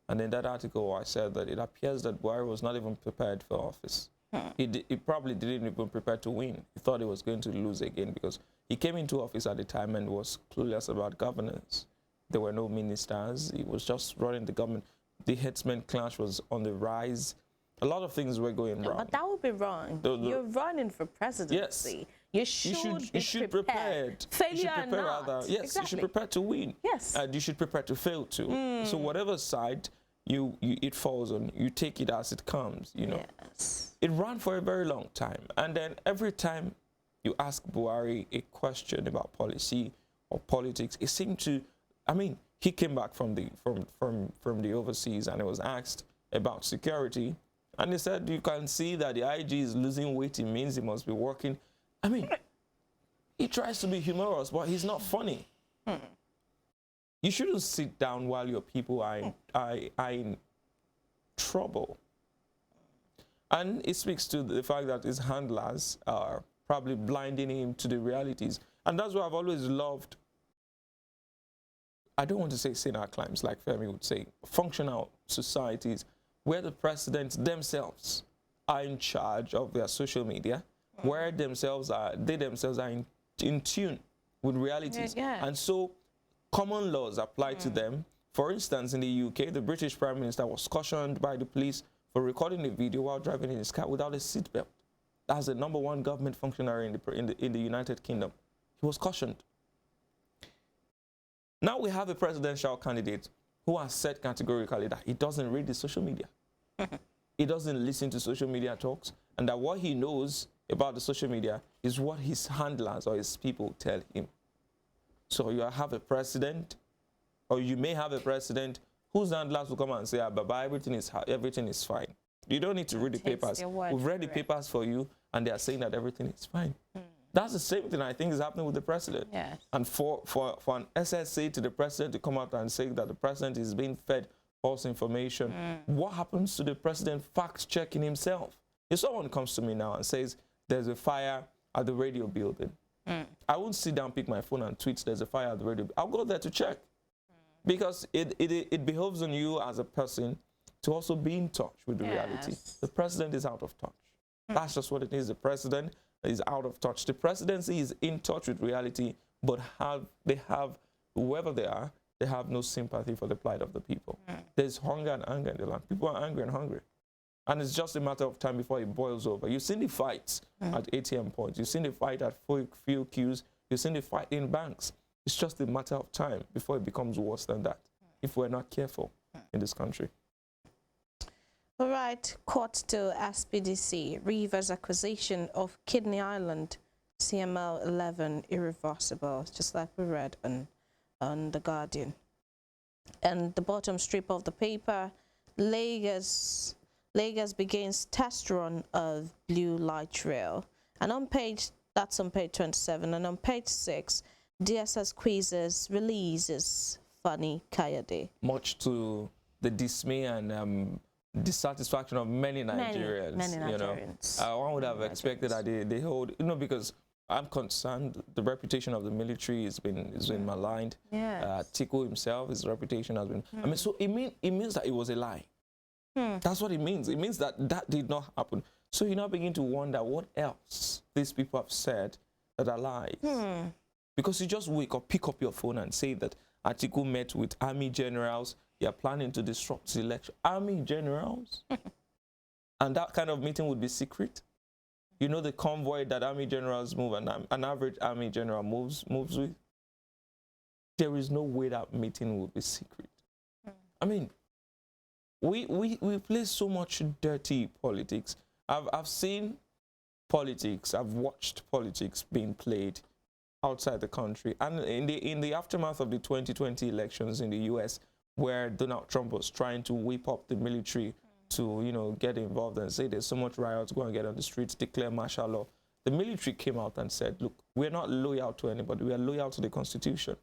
And in that article, I said that it appears that Buhari was not even prepared for office. He probably didn't even prepare to win. He thought he was going to lose again because he came into office at the time and was clueless about governance. There were no ministers. He was just running the government. The headsman clash was on the rise. A lot of things were going wrong. But that would be wrong. You're running for presidency. Yes. You should be prepared. Failure you should prepare or not. rather. Yes, exactly. You should prepare to win. Yes. And you should prepare to fail too. So whatever side it falls on, you take it as it comes, you know. Yes. It ran for a very long time. And then every time you ask Buhari a question about policy or politics, it seemed to, I mean, he came back from the overseas and he was asked about security. And he said, you can see that the IG is losing weight. It means he must be working. I mean, he tries to be humorous, but he's not funny. You shouldn't sit down while your people are in trouble. And it speaks to the fact that his handlers are probably blinding him to the realities. And that's why I've always loved, I don't want to say sinner climes like Femi would say, functional societies where the presidents themselves are in charge of their social media, where they themselves are in tune with realities. And so common laws apply to them. For instance, in the UK, the British Prime Minister was cautioned by the police for recording a video while driving in his car without a seatbelt. That's the #1 government functionary in the United Kingdom. He was cautioned. Now we have a presidential candidate who has said categorically that he doesn't read the social media. He doesn't listen to social media talks, and that what he knows about the social media is what his handlers or his people tell him. So you have a president, or you may have a president whose handlers will come and say, Baba, everything is fine. You don't need to read the papers. We've read the papers for you, and they are saying that everything is fine. That's the same thing I think is happening with the president. Yes. And for an SSA to the president to come out and say that the president is being fed false information, what happens to the president fact-checking himself? If someone comes to me now and says there's a fire at the radio building, I won't sit down, pick my phone and tweet there's a fire at the radio. I'll go there to check. Because it behoves on you as a person to also be in touch with the reality. The president is out of touch. That's just what it is. The president is out of touch. The presidency is in touch with reality, but whoever they are, they have no sympathy for the plight of the people. There's hunger and anger in the land. People are angry and hungry. And it's just a matter of time before it boils over. You've seen the fights at ATM points. You've seen the fight at fuel queues. You've seen the fight in banks. It's just a matter of time before it becomes worse than that, if we're not careful in this country. All right, court to SPDC, Rivers acquisition of Kidney Island, CML 11 irreversible, just like we read on The Guardian. And the bottom strip of the paper, Lagos begins test run of blue light rail. And that's on page 27, and on page 6, DSS quizzes releases Fani Kayode. Much to the dismay and dissatisfaction of many Nigerians. Many Nigerians. You know, one would have expected that they hold, you know, because I'm concerned the reputation of the military has been maligned. Yes. Tiku himself, his reputation has been. I mean, so it means that it was a lie. That's what it means. It means that did not happen. So you now begin to wonder what else these people have said that are lies. Because you just wake up, pick up your phone and say that Atiku met with army generals. They are planning to disrupt the election. Army generals? And that kind of meeting would be secret. You know the convoy that army generals move, and an average army general moves with? There is no way that meeting will be secret. I mean, we play so much dirty politics. I've seen politics, I've watched politics being played outside the country. And in the aftermath of the 2020 elections in the US, where Donald Trump was trying to whip up the military to, you know, get involved and say there's so much riots, go and get on the streets, declare martial law. The military came out and said, look, we're not loyal to anybody. We are loyal to the Constitution.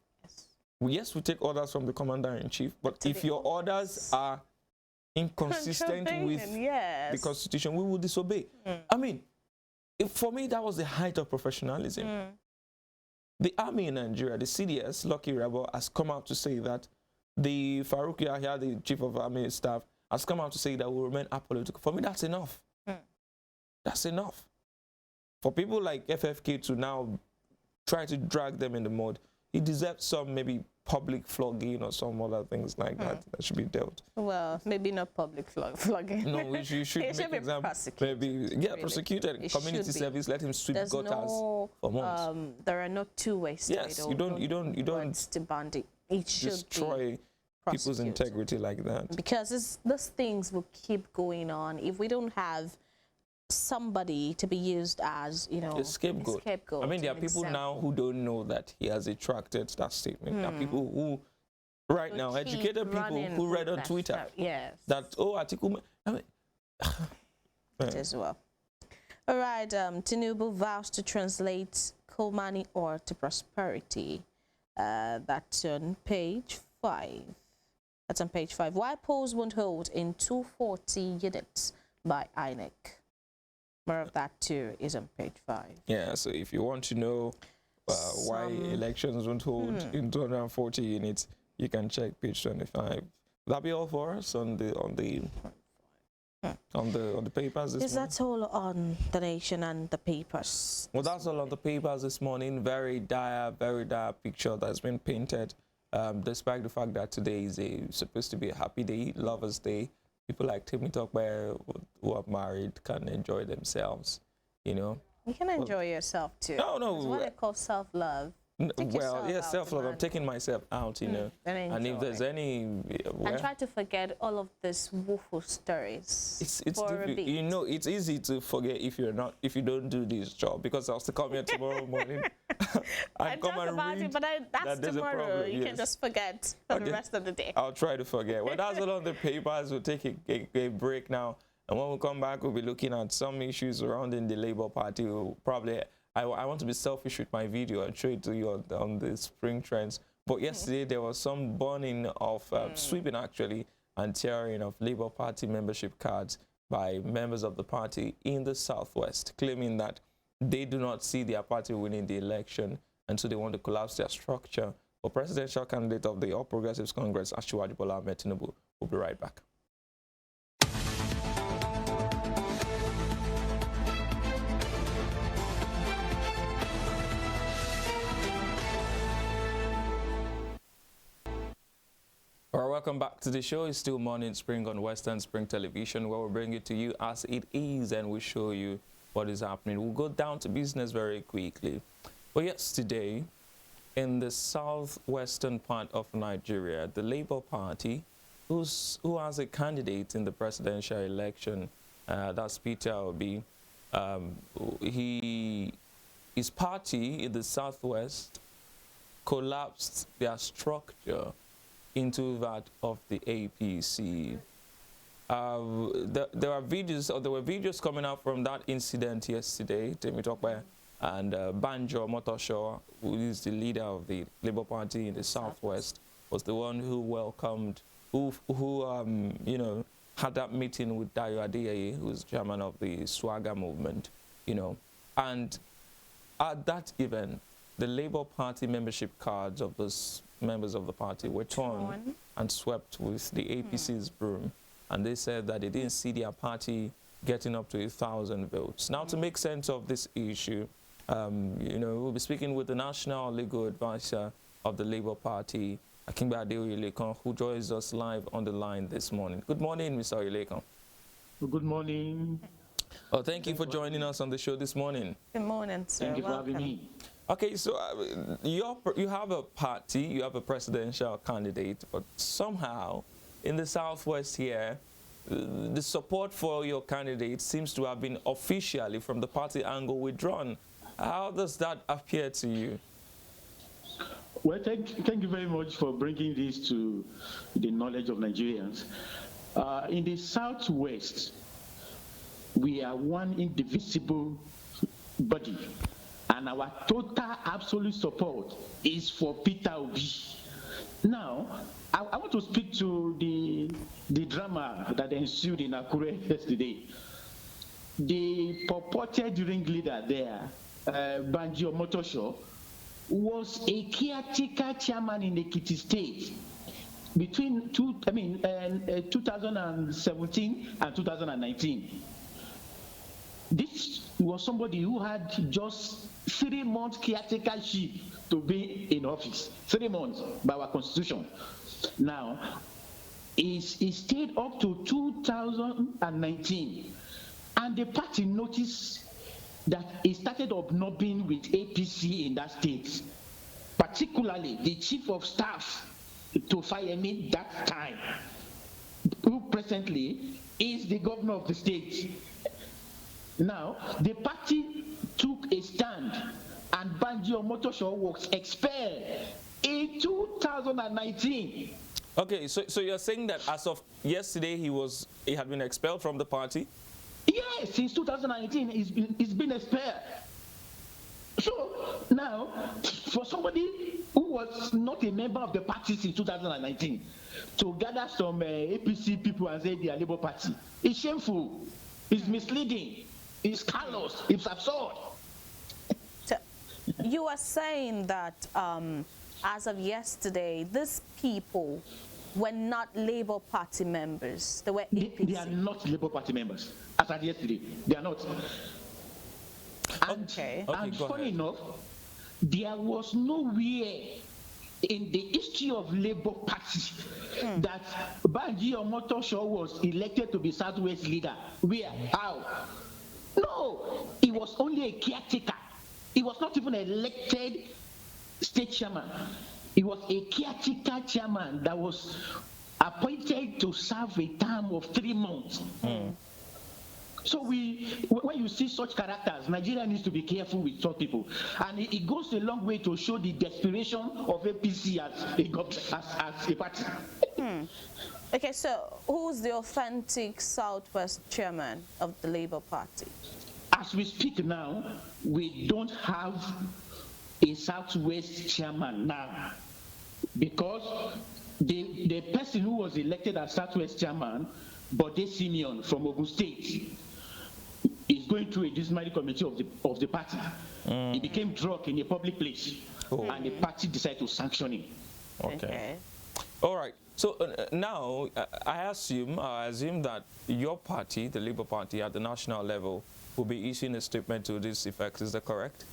Yes, we take orders from the commander-in-chief, but if your orders are inconsistent with the Constitution, we will disobey. I mean, for me, that was the height of professionalism. the army in Nigeria, the CDS, Lucky Rebel, has come out to say that the Farouk Yahya, the chief of army staff, has come out to say that we remain apolitical. For me, that's enough. That's enough. For people like FFK to now try to drag them in the mud, he deserves some maybe public flogging or some other things like that should be dealt. Well, maybe not public flogging. No, you should It should make be example. prosecuted. Maybe really. prosecuted. It Community should be. service. Let him sweep There's gutters no, for months. there are no two ways to Yes, it. you don't to ban it. It should destroy be people's prosecuted. integrity like that. Because those things will keep going on if we don't have somebody to be used as, you know, A scapegoat. I mean, there are an people now example. who don't know that he has retracted that statement. There are people who, right now, Will keep educated people running who read with on that Twitter stuff. Yes. that, oh, Atiku, I mean, It as well. All right, Tinubu vows to translate Kolmani ore to prosperity. That's on page 5. That's on page 5. Why polls won't hold in 240 units by INEC. More of that too is on page 5. yeah, so if you want to know why elections won't hold in 240 units, you can check page 25. That'll be all for us on the papers this Is morning. that all on the nation and the papers? Well, that's all on the papers this morning. Very dire picture that's been painted, despite the fact that today is supposed to be a happy day, Lovers' Day. People like Timmy Talkback who are married can enjoy themselves, you know. You can enjoy yourself too. No. It's what I call self-love. Take Well, yourself yeah, out self-love. to I'm taking myself out, you know. and And if enjoy. there's any... And try to forget all of these woeful stories. It's for a difficult. bit. You know, it's easy to forget if you don't do this job, because I'll still come here tomorrow morning and come talk and about read it, but that's that there's a tomorrow. problem, You can yes. just forget for the Okay. rest of the day. I'll try to forget. Well, that's all on the papers. We'll take a break now. And when we come back, we'll be looking at some issues surrounding the Labour Party. We'll probably, I want to be selfish with my video and show it to you on the spring trends. But yesterday, there was some burning of, sweeping actually, and tearing of Labour Party membership cards by members of the party in the Southwest, claiming that they do not see their party winning the election, and so they want to collapse their structure. For presidential candidate of the All Progressives Congress, Asiwaju Bola Ahmed Tinubu. We'll be right back. All right, welcome back to the show. It's still Morning Spring on Western Spring Television, where we bring it to you as it is and we show you what is happening. We'll go down to business very quickly. Well, yesterday, in the southwestern part of Nigeria, the Labour Party, who has a candidate in the presidential election, that's Peter Obi, his party in the southwest collapsed their structure into that of the APC. There were videos coming out from that incident yesterday. Temi Tokwe and Banjo Motosho, who is the leader of the Labour Party in the Southwest, was the one who welcomed, who you know, had that meeting with Dayo Adeyeye, who's chairman of the Swagger movement, you know. And at that event, the Labour Party membership cards of those members of the party were torn and swept with the APC's broom. And they said that they didn't see their party getting up to 1,000 votes. Now, to make sense of this issue, you know, we'll be speaking with the National Legal Advisor of the Labour Party, Akingba Adeoye, who joins us live on the line this morning. Good morning, Mr. Oyelekon. Good morning. Oh, thank you for joining us on the show this morning. Good morning, sir. Thank you for Welcome. having me. Okay, so you have a party, you have a presidential candidate, but somehow in the Southwest here, the support for your candidate seems to have been officially from the party angle withdrawn. How does that appear to you? Well, thank you very much for bringing this to the knowledge of Nigerians. In the Southwest, we are one indivisible body, and our total absolute support is for Peter Obi. Now, I want to speak to the drama that ensued in Akure yesterday. The purported ringleader there, Banjo Motosho, was a caretaker chairman in Ekiti State between 2017 and 2019. This was somebody who had just 3 months caretakership to be in office. 3 months by our constitution. Now, he stayed up to 2019, and the party noticed that he started obnobbing with APC in that state, particularly the chief of staff to Fayemi that time, who presently is the governor of the state. Now, the party took a stand, and Banji Omotosho was expelled in 2019. Okay, so you're saying that as of yesterday he had been expelled from the party? Yes, since 2019 he's been expelled. So now, for somebody who was not a member of the party since 2019 to gather some APC people and say they are Labour Party, it's shameful, it's misleading, it's callous, it's absurd. So you are saying that as of yesterday, these people were not Labour Party members. They were APC. They are not Labour Party members. As of yesterday, they are not. And funny enough, there was nowhere in the history of Labour Party that Banji Omotosho was elected to be Southwest leader. Where? How? No, he was only a caretaker. He was not even elected state chairman. He was a caretaker chairman that was appointed to serve a term of 3 months. So when you see such characters, Nigeria needs to be careful with such people. And it goes a long way to show the desperation of APC as a party. Okay, so who's the authentic Southwest chairman of the Labour Party? As we speak now, we don't have a Southwest chairman now, because the person who was elected as Southwest chairman, Bode Simeon from Ogun State, is going through a dismally committee of the party. He became drunk in a public place, and the party decided to sanction him. Okay. All right. So now I assume that your party, the Labour Party, at the national level, will be issuing a statement to this effect. Is that correct?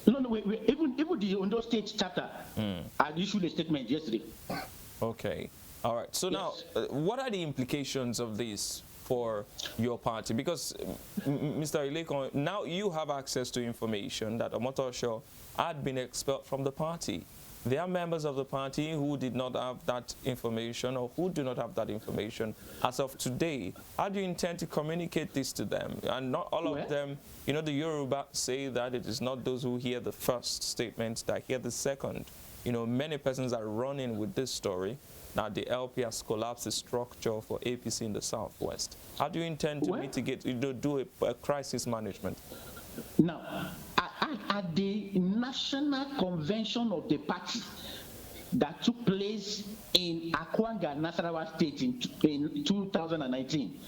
No, even the Ondo State chapter had issued a statement yesterday. Okay. All right. So now, what are the implications of this for your party? Because, Mr. Ilekon, now you have access to information that Omotosho had been expelled from the party. There are members of the party who did not have that information, or who do not have that information as of today. How do you intend to communicate this to them? And not all of them, you know, the Yoruba say that it is not those who hear the first statement that hear the second. You know, many persons are running with this story. Now the LP has collapsed the structure for APC in the Southwest. How do you intend to mitigate, do a crisis management? Now, at the national convention of the party that took place in Akwanga, Nasarawa State in 2019,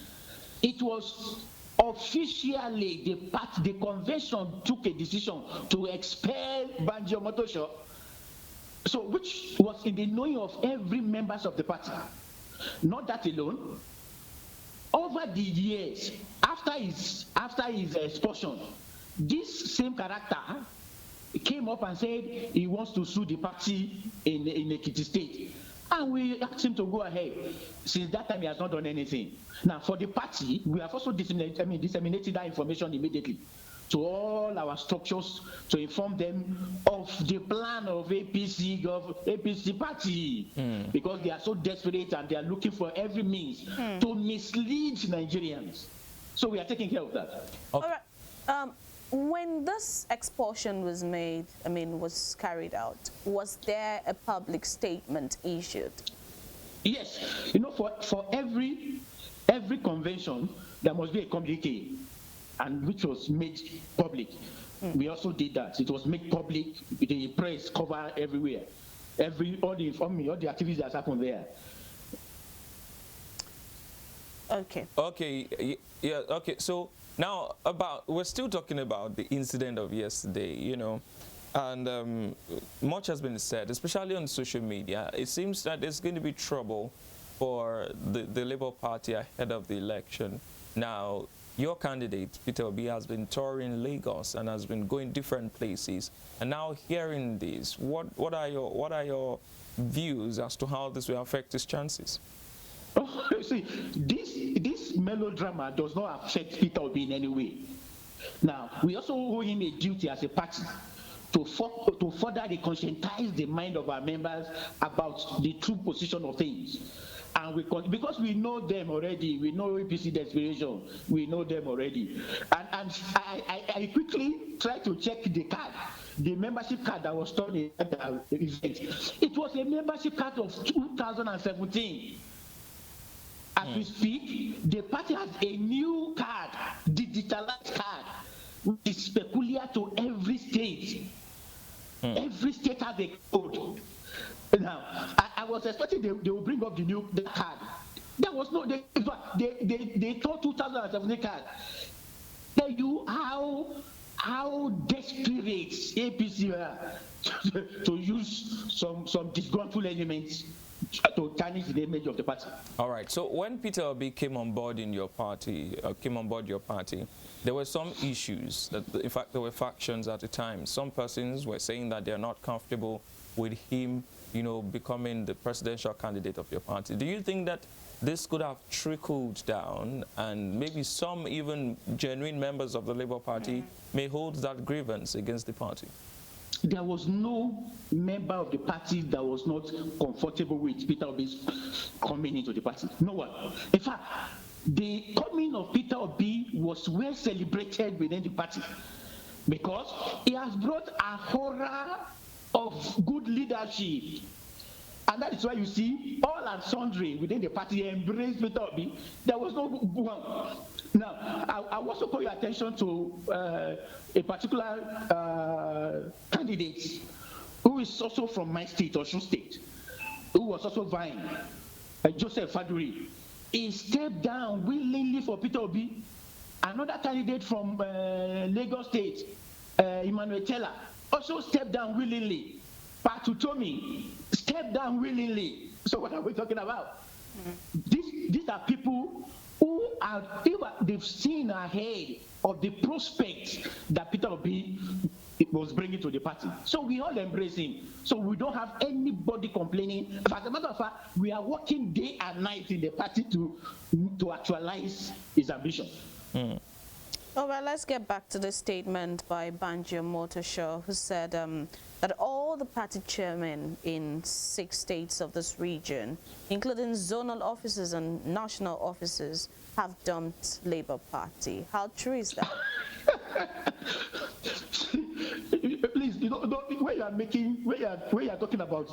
it was officially the convention took a decision to expel Banji Omotosho, so which was in the knowing of every members of the party. Not that alone. Over the years, after his expulsion, this same character came up and said he wants to sue the party in Ekiti State. And we asked him to go ahead. Since that time, he has not done anything. Now, for the party, we have also disseminated that information immediately to all our structures to inform them of the plan of APC party, because they are so desperate and they are looking for every means to mislead Nigerians. So we are taking care of that. Okay. All right. When this expulsion was made, was carried out, was there a public statement issued? Yes. You know, for every convention, there must be a communique, and which was made public. We also did that. It was made public. The press covered everywhere. All the activities that happened there. Okay. Okay. Yeah. Okay. So now we're still talking about the incident of yesterday. You know, And much has been said, especially on social media. It seems that there's going to be trouble for the Labour Party ahead of the election. Now, your candidate, Peter Obi, has been touring Lagos and has been going different places. And now hearing this, what are your views as to how this will affect his chances? Oh, see, this melodrama does not affect Peter Obi in any way. Now, we also owe him a duty as a party to further conscientize the mind of our members about the true position of things. And because we know them already, we know APC desperation, we know them already. And I quickly tried to check the card, the membership card that was done at the event. It was a membership card of 2017. As we speak, the party has a new card, digitalized card, which is peculiar to every state. Every state has a code. Now, I was expecting they will bring up the card. There was no, they thought 2017 card. Tell you how desperate APC were to use some disgruntled elements to tarnish the image of the party. All right. So when Peter Obi came on board your party, there were some issues that, in fact, there were factions at the time. Some persons were saying that they're not comfortable with him, becoming the presidential candidate of your party. Do you think that this could have trickled down, and maybe some even genuine members of the Labour Party may hold that grievance against the party? There was no member of the party that was not comfortable with Peter Obi's coming into the party. No one. In fact, the coming of Peter Obi was well celebrated within the party because he has brought a horror of good leadership. And that is why you see all and sundry within the party embrace Peter Obi. There was no one. Now, I also call your attention to a particular candidate who is also from my state, Osun State, who was also vying, Joseph Faduri. He stepped down willingly for Peter Obi. Another candidate from Lagos State, Emmanuel Teller, also stepped down willingly. Patu Tomi stepped down willingly. So what are we talking about? These are people who they've seen ahead of the prospect that Peter Obi was bringing to the party. So we all embrace him. So we don't have anybody complaining. As a matter of fact, we are working day and night in the party to actualize his ambition. All right, let's get back to the statement by Banji Omotosho, who said that all the party chairmen in 6 states of this region, including zonal offices and national offices, have dumped Labour Party. How true is that? Please, when you are talking about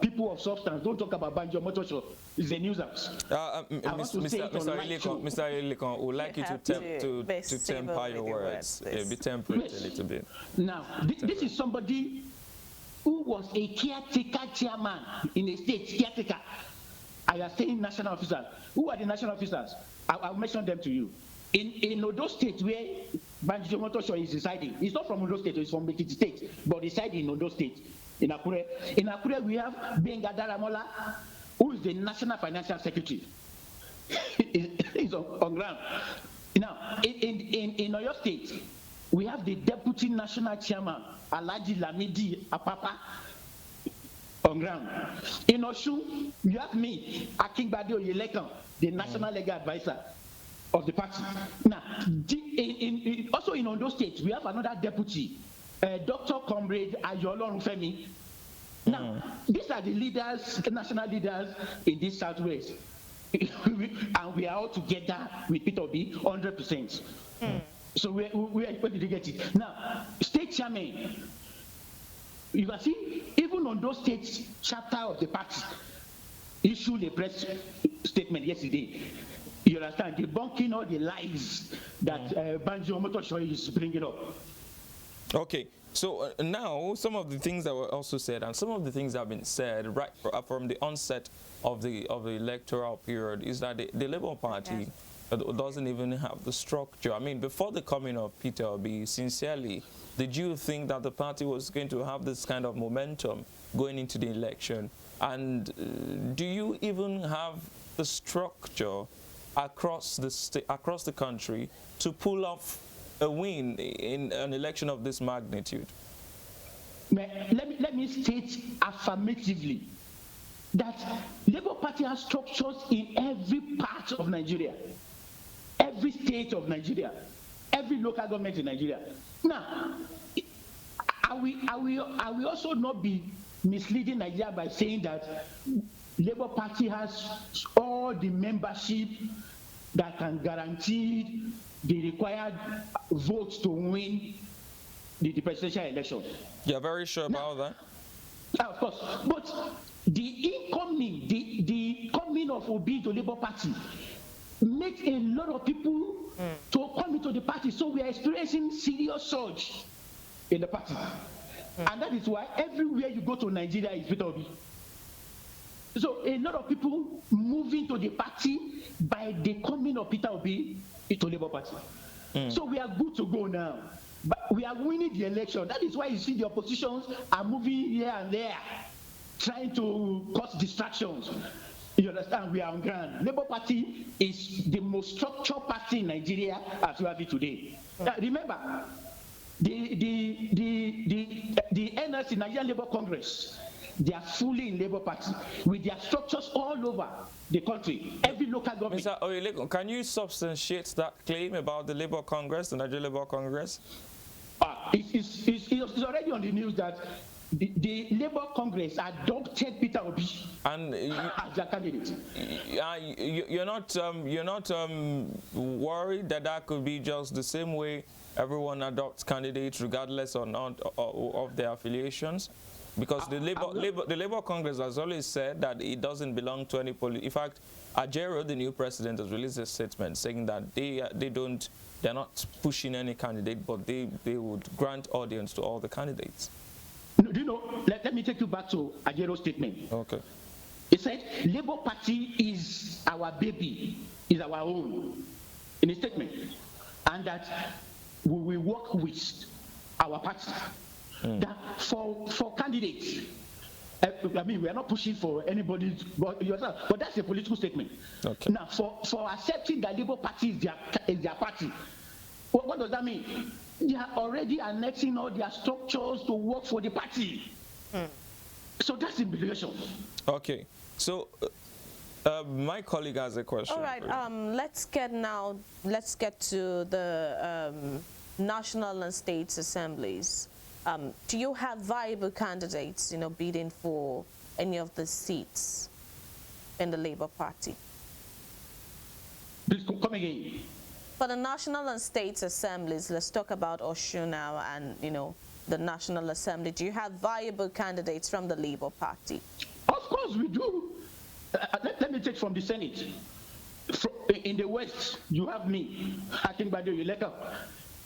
people of substance, don't talk about Banji Omotosho. It's a nuisance. Mr. Ilikon, would like you to temper your words. Be temperate a little bit. Now, this is somebody who was a caretaker chairman in a state, caretaker. I am saying national officers. Who are the national officers? I'll mention them to you. In Ondo State, where Banji Omotosho is residing, he's not from Ondo State, he's from Ekiti State, but residing in Ondo State, in Akure. In Akure, we have Benga Daramola, who is the National Financial Secretary. He's on ground. Now, in Oyo State, we have the Deputy National Chairman, Alhaji Lamidi Apapa, on ground. In Osun, you have me, Akingbade Oyelekan, the National Legal Advisor of the party. Now, also in Ondo State, we have another deputy, Dr. Comrade Ayolorun Femi. Now, these are the leaders, the national leaders in this Southwest. And we are all together with Peter Obi, 100%. So where did you get it? Now, state chairman, you can see, even on those state chapter of the party, issued a press statement yesterday. You understand, debunking all the lies that Banji Omotosho is bringing up. Okay, so now some of the things that were also said, and some of the things that have been said right from the onset of the electoral period, is that the Labour Party doesn't even have the structure. I mean, before the coming of Peter Obi, sincerely, did you think that the party was going to have this kind of momentum going into the election? And do you even have the structure across the country to pull off a win in an election of this magnitude? Let me state affirmatively that Labour Party has structures in every part of Nigeria, every state of Nigeria, every local government in Nigeria. Now, I will also not be misleading Nigeria by saying that Labour Party has all the membership that can guarantee the required votes to win the presidential election. You're very sure about that? Of course. But the coming of Obi to Labour Party makes a lot of people to come into the party. So we are experiencing serious surge in the party. And that is why everywhere you go to Nigeria is Peter Obi. So a lot of people moving to the party by the coming of Peter Obi to Labour Party. So we are good to go now. But we are winning the election. That is why you see the oppositions are moving here and there, trying to cause distractions. You understand? We are on ground. Labour Party is the most structured party in Nigeria as we have it today. Now, remember, the NLC, Nigerian Labour Congress, they are fully in Labour Party with their structures all over the country, every local government. Mr. Oyelekun, can you substantiate that claim about the Labour Congress, the Nigerian Labour Congress? It's already on the news that the Labour Congress adopted Peter Obi as their candidate. You're not worried that that could be just the same way everyone adopts candidates regardless of their affiliations? Because the Labour Congress has always said that it doesn't belong to any party. In fact, Ajero, the new president, has released a statement saying that they're not pushing any candidate, but they would grant audience to all the candidates. Do you know? Let me take you back to Ajero's statement. Okay. He said, Labour Party is our baby, is our own, in his statement, and that we will work with our party. That for candidates, I mean, we are not pushing for anybody but yourself, but that's a political statement. Okay. Now, for accepting that Labour Party is their party, what does that mean? They are already annexing all their structures to work for the party. So that's the implication. Okay. So my colleague has a question. All right. Let's get to the national and state assemblies. Do you have viable candidates, bidding for any of the seats in the Labour Party? Please come again. For the national and state assemblies, let's talk about Osun now and, the National Assembly. Do you have viable candidates from the Labour Party? Of course we do. Let me take from the Senate. In the West, you have me, Akingbade Oyeleka.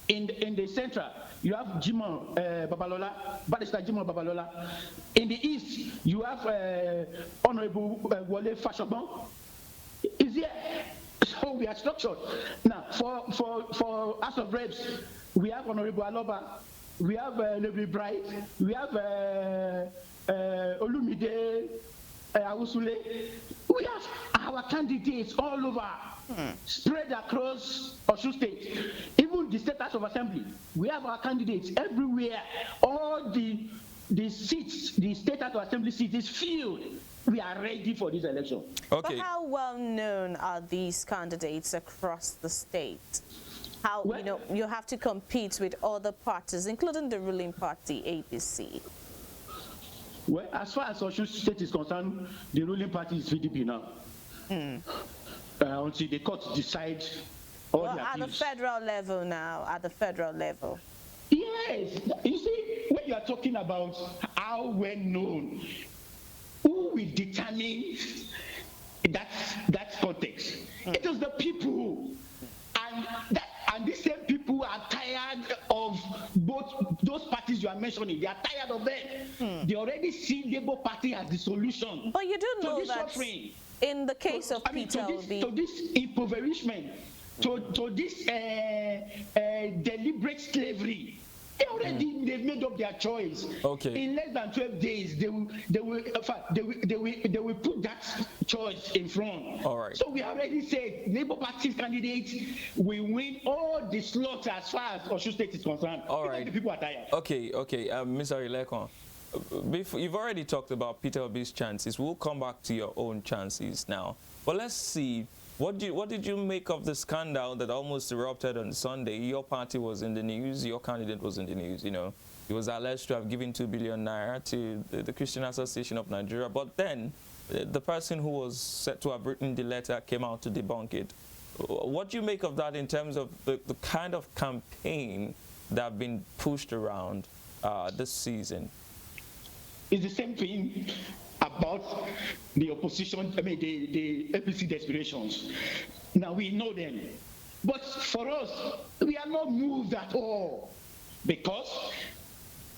In the Central, you have Jimoh Babalola, Barrister Jimoh Babalola. In the East, you have Honorable Wole Fashogbon. Is here. So we are structured. Now, for House of Reps, we have Honorable Aloba, we have Lebri Bright, we have Olumide Awusule. We have our candidates all over, spread across Osun State. Even the State House of Assembly, we have our candidates everywhere. All the seats, the State House of Assembly seats is filled. We are ready for this election. Okay. But how well known are these candidates across the state? How, you have to compete with other parties, including the ruling party, APC. Well, as far as Osun State is concerned, the ruling party is PDP now. Until the court decide all the appeals. At the federal level now, at the federal level. Yes. You see, when you are talking about how well known, who will determine that context? It is the people, and these same people are tired of both those parties you are mentioning. They are tired of them. They already see Labour Party as the solution. But you do know that suffering. In the case of Peter Obi, to this impoverishment, to this deliberate slavery Already they've made up their choice. Okay. In less than 12 days, they will put that choice in front. All right. So we already said Labour Party candidates will win all the slots as far as Osun State is concerned. All Because right. the people are tired. Okay. Mr. Ilekon, you've already talked about Peter Obi's chances. We'll come back to your own chances now. But let's see. What did you make of the scandal that almost erupted on Sunday? Your party was in the news. Your candidate was in the news. You know, he was alleged to have given 2 billion naira to the Christian Association of Nigeria. But then, the person who was said to have written the letter came out to debunk it. What do you make of that in terms of the kind of campaign that have been pushed around this season? It's the same thing about the opposition, the APC desperations. Now we know them. But for us, we are not moved at all. Because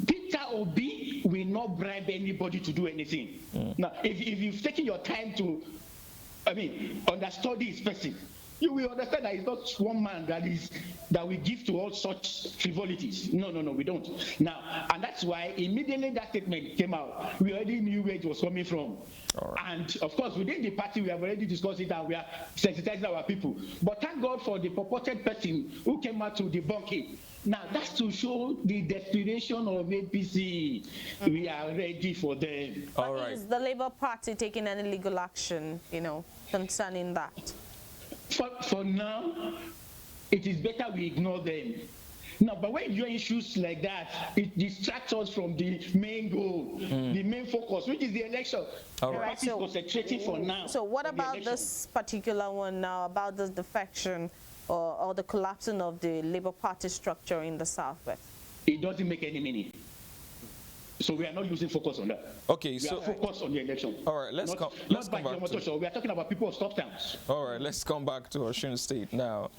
Peter Obi will not bribe anybody to do anything. Now, if you've taken your time to, understudy his person, you will understand that it's not one man that we give to all such frivolities. No, we don't. Now, and that's why immediately that statement came out, we already knew where it was coming from. Right. And of course, within the party, we have already discussed it and we are sensitizing our people. But thank God for the purported person who came out to debunk it. Now, that's to show the desperation of APC. We are ready for them. All right. Is the Labour Party taking any legal action, concerning that? For now, it is better we ignore them. Now, but when you have issues like that, it distracts us from the main goal, the main focus, which is the election. All right. So, concentrating for now. So what about this particular one now, about this defection or the collapsing of the Labour Party structure in the Southwest? It doesn't make any meaning. So we are not losing focus on that. Okay, we are focused on the election. All right, let's come back to. We are talking about people of substance. All right, let's come back to Osun State now.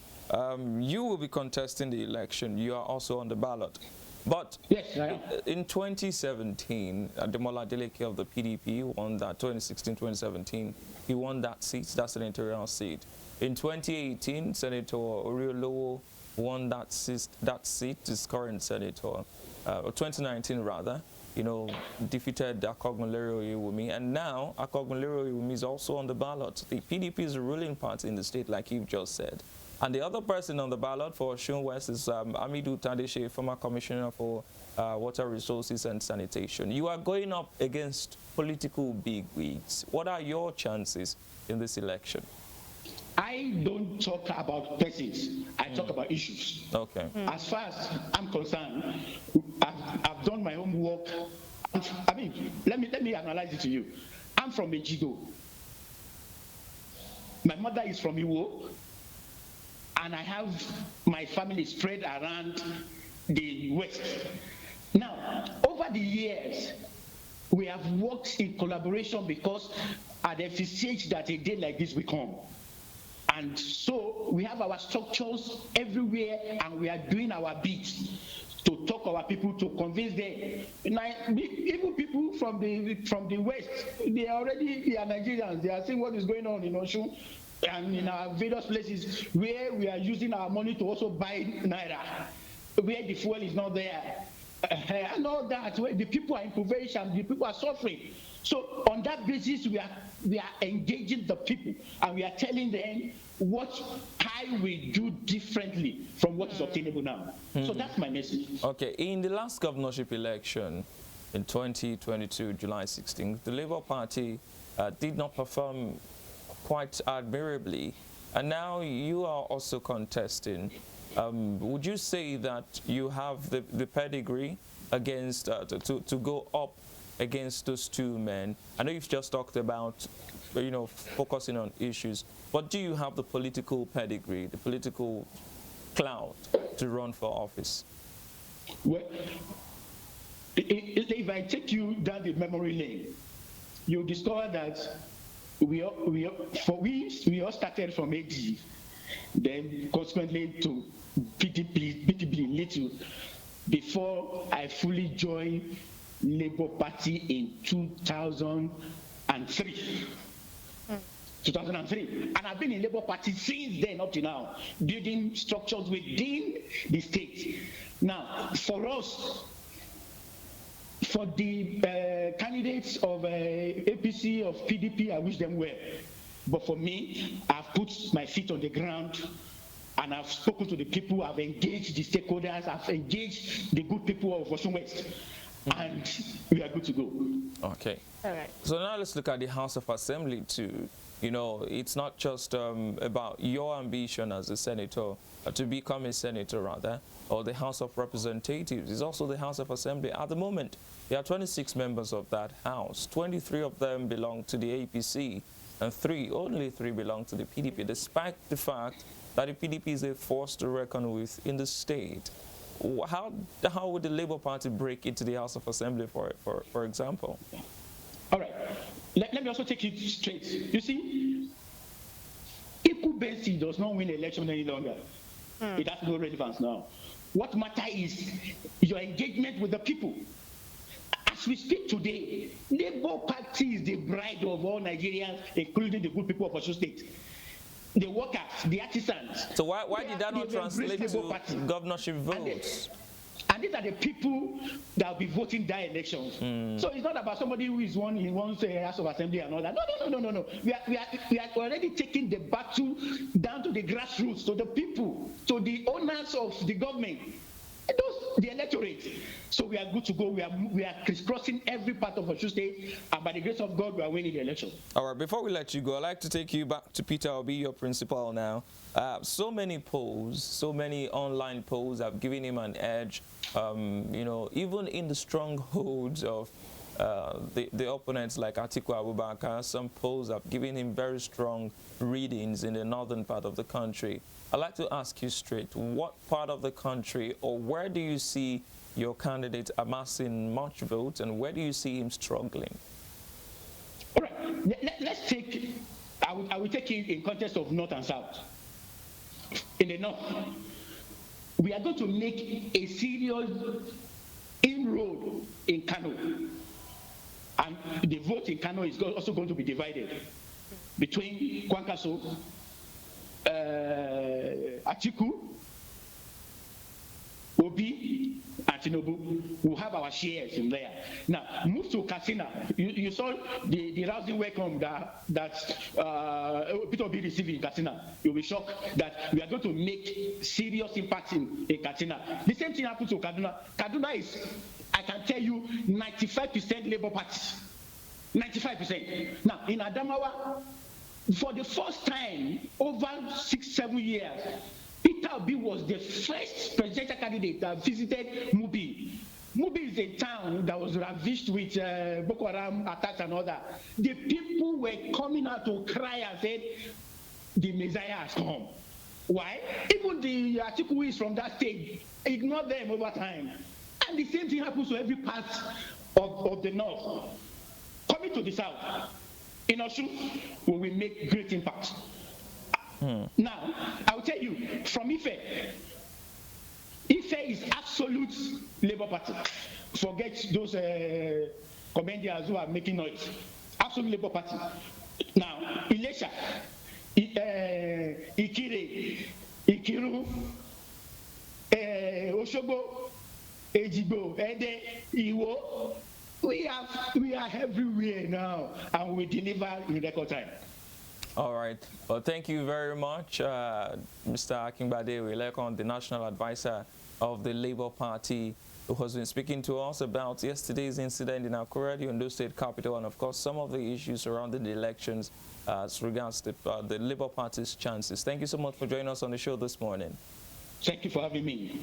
You will be contesting the election. You are also on the ballot. But yes, I am. In 2017, Ademola Adeleke of the PDP won that. 2016-2017, he won that seat, that senatorial seat. In 2018, Senator Oriolowo won that seat, his current senator. 2019 rather, defeated Akogunlere Oyewumi, and now Akogunlere Oyewumi is also on the ballot. The PDP is the ruling party in the state, like you've just said. And the other person on the ballot for Osun West is Amidu Tadeshe, former commissioner for water resources and sanitation. You are going up against political bigwigs. What are your chances in this election? I don't talk about persons. I talk about issues. Okay. As far as I'm concerned, I've done my homework. Let me analyze it to you. I'm from Ejigo. My mother is from Iwo, and I have my family spread around the West. Now, over the years, we have worked in collaboration because at the stage that a day like this will come. And so we have our structures everywhere, and we are doing our bit to talk our people, to convince them. Even people from the West, they are Nigerians. They are seeing what is going on in Osun and in our various places where we are using our money to also buy naira, where the fuel is not there. And all that, where the people are impoverished and the people are suffering. So on that basis, we are engaging the people, and we are telling them what I will do differently from what is obtainable now. So that's my message. Okay, in the last governorship election in 2022, July 16th, the Labour Party did not perform quite admirably, and now you are also contesting. Would you say that you have the pedigree against to go up against those two men? I know you've just talked about, focusing on issues, but do you have the political pedigree, the political clout to run for office? Well, if I take you down the memory lane, you'll discover that we all started from AD, then consequently to PDP little, before I fully joined Labour Party in 2003. 2003. And I've been in Labour Party since then up to now, building structures within the state. Now, for us, for the candidates of APC, of PDP, I wish them well. But for me, I've put my feet on the ground and I've spoken to the people, I've engaged the stakeholders, I've engaged the good people of Osun West, and we are good to go. Okay. All right. So now let's look at the House of Assembly too. You know, it's not just about your ambition as a senator, to become a senator rather, or the House of Representatives. It's also the House of Assembly. At the moment, there are 26 members of that House. 23 of them belong to the APC, and only three belong to the PDP, despite the fact that the PDP is a force to reckon with in the state. How would the Labour Party break into the House of Assembly, for example? All right. Let me also take it straight. You see, Iku does not win the election any longer. It has no relevance now. What matters is your engagement with the people. As we speak today, Labour Party is the bride of all Nigerians, including the good people of Osun State. The workers, the artisans. So why did that not translate to governorship votes? And these are the people that will be voting that elections. So it's not about somebody who is one in one House of Assembly and all that. No. We are already taking the battle down to the grassroots, to the people, to the owners of the government, the electorate. So we are good to go. We are crisscrossing every part of Osun State, and by the grace of God, we are winning the election. All right. Before we let you go, I'd like to take you back to Peter Obi, your principal now. So many polls, so many online polls have given him an edge. You know, even in the strongholds of the opponents like Atiku Abubakar, some polls have given him very strong readings in the northern part of the country. I'd like to ask you straight, what part of the country, or where do you see your candidate amassing much votes, and where do you see him struggling? All right, let's take, I will take it in context of North and South. In the North, we are going to make a serious inroad in Kano. And the vote in Kano is also going to be divided between Kwankwaso, Atiku, Obi, and Tinubu. We'll have our shares in there. Now, move to Katsina. You saw the rousing welcome that Peter Obi received in Katsina. You'll be shocked that we are going to make serious impact in Katsina. The same thing happened to Kaduna. Kaduna is, I can tell you, 95% Labour Party. 95%. Now, in Adamawa, for the first time over 6-7 years, Peter Obi was the first presidential candidate that visited Mubi. Mubi is a town that was ravished with Boko Haram attacks and all that. The people were coming out to cry and said, the Messiah has come. Why? Even the Atiku who is from that state, ignore them over time. And the same thing happens to every part of the North. Coming to the South, in Osun, we will make great impact. Now, I will tell you, from Ife is absolute Labour Party. Forget those comedians who are making noise. Absolute Labour Party. Now, Ilesha, Ikire, Ikiru, Osogbo, Ejigbo, Ede, Iwo. We are everywhere now, and we deliver in record time. All right. Well, thank you very much, Mr. Akingbade Oyelekun, the National Advisor of the Labour Party, who has been speaking to us about yesterday's incident in Akure, the Ondo State capital, and of course some of the issues surrounding the elections as regards to the Labour Party's chances. Thank you so much for joining us on the show this morning. Thank you for having me.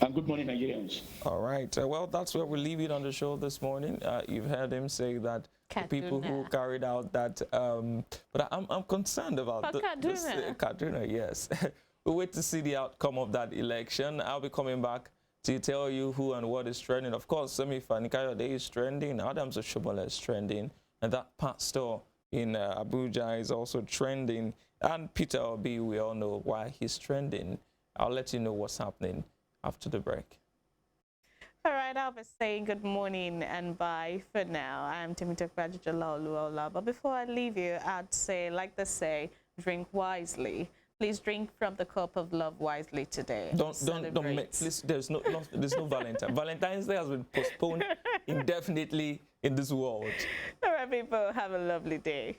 And good morning, Nigerians. All right. Well, that's where we leave it on the show this morning. You've heard him say that the people who carried out that, but I'm concerned about this Kaduna, yes. We'll wait to see the outcome of that election. I'll be coming back to tell you who and what is trending. Of course, Semi Fanikayode is trending, Adams Oshobola is trending, and that pastor in Abuja is also trending. And Peter Obi, we all know why he's trending. I'll let you know what's happening after the break. All right, I'll be saying good morning and bye for now. I'm Timothy Kwajujola. But before I leave you, I'd say, like they say, drink wisely. Please drink from the cup of love wisely today. Don't make, please, there's no Valentine. Valentine's Day has been postponed indefinitely in this world. All right, people, have a lovely day.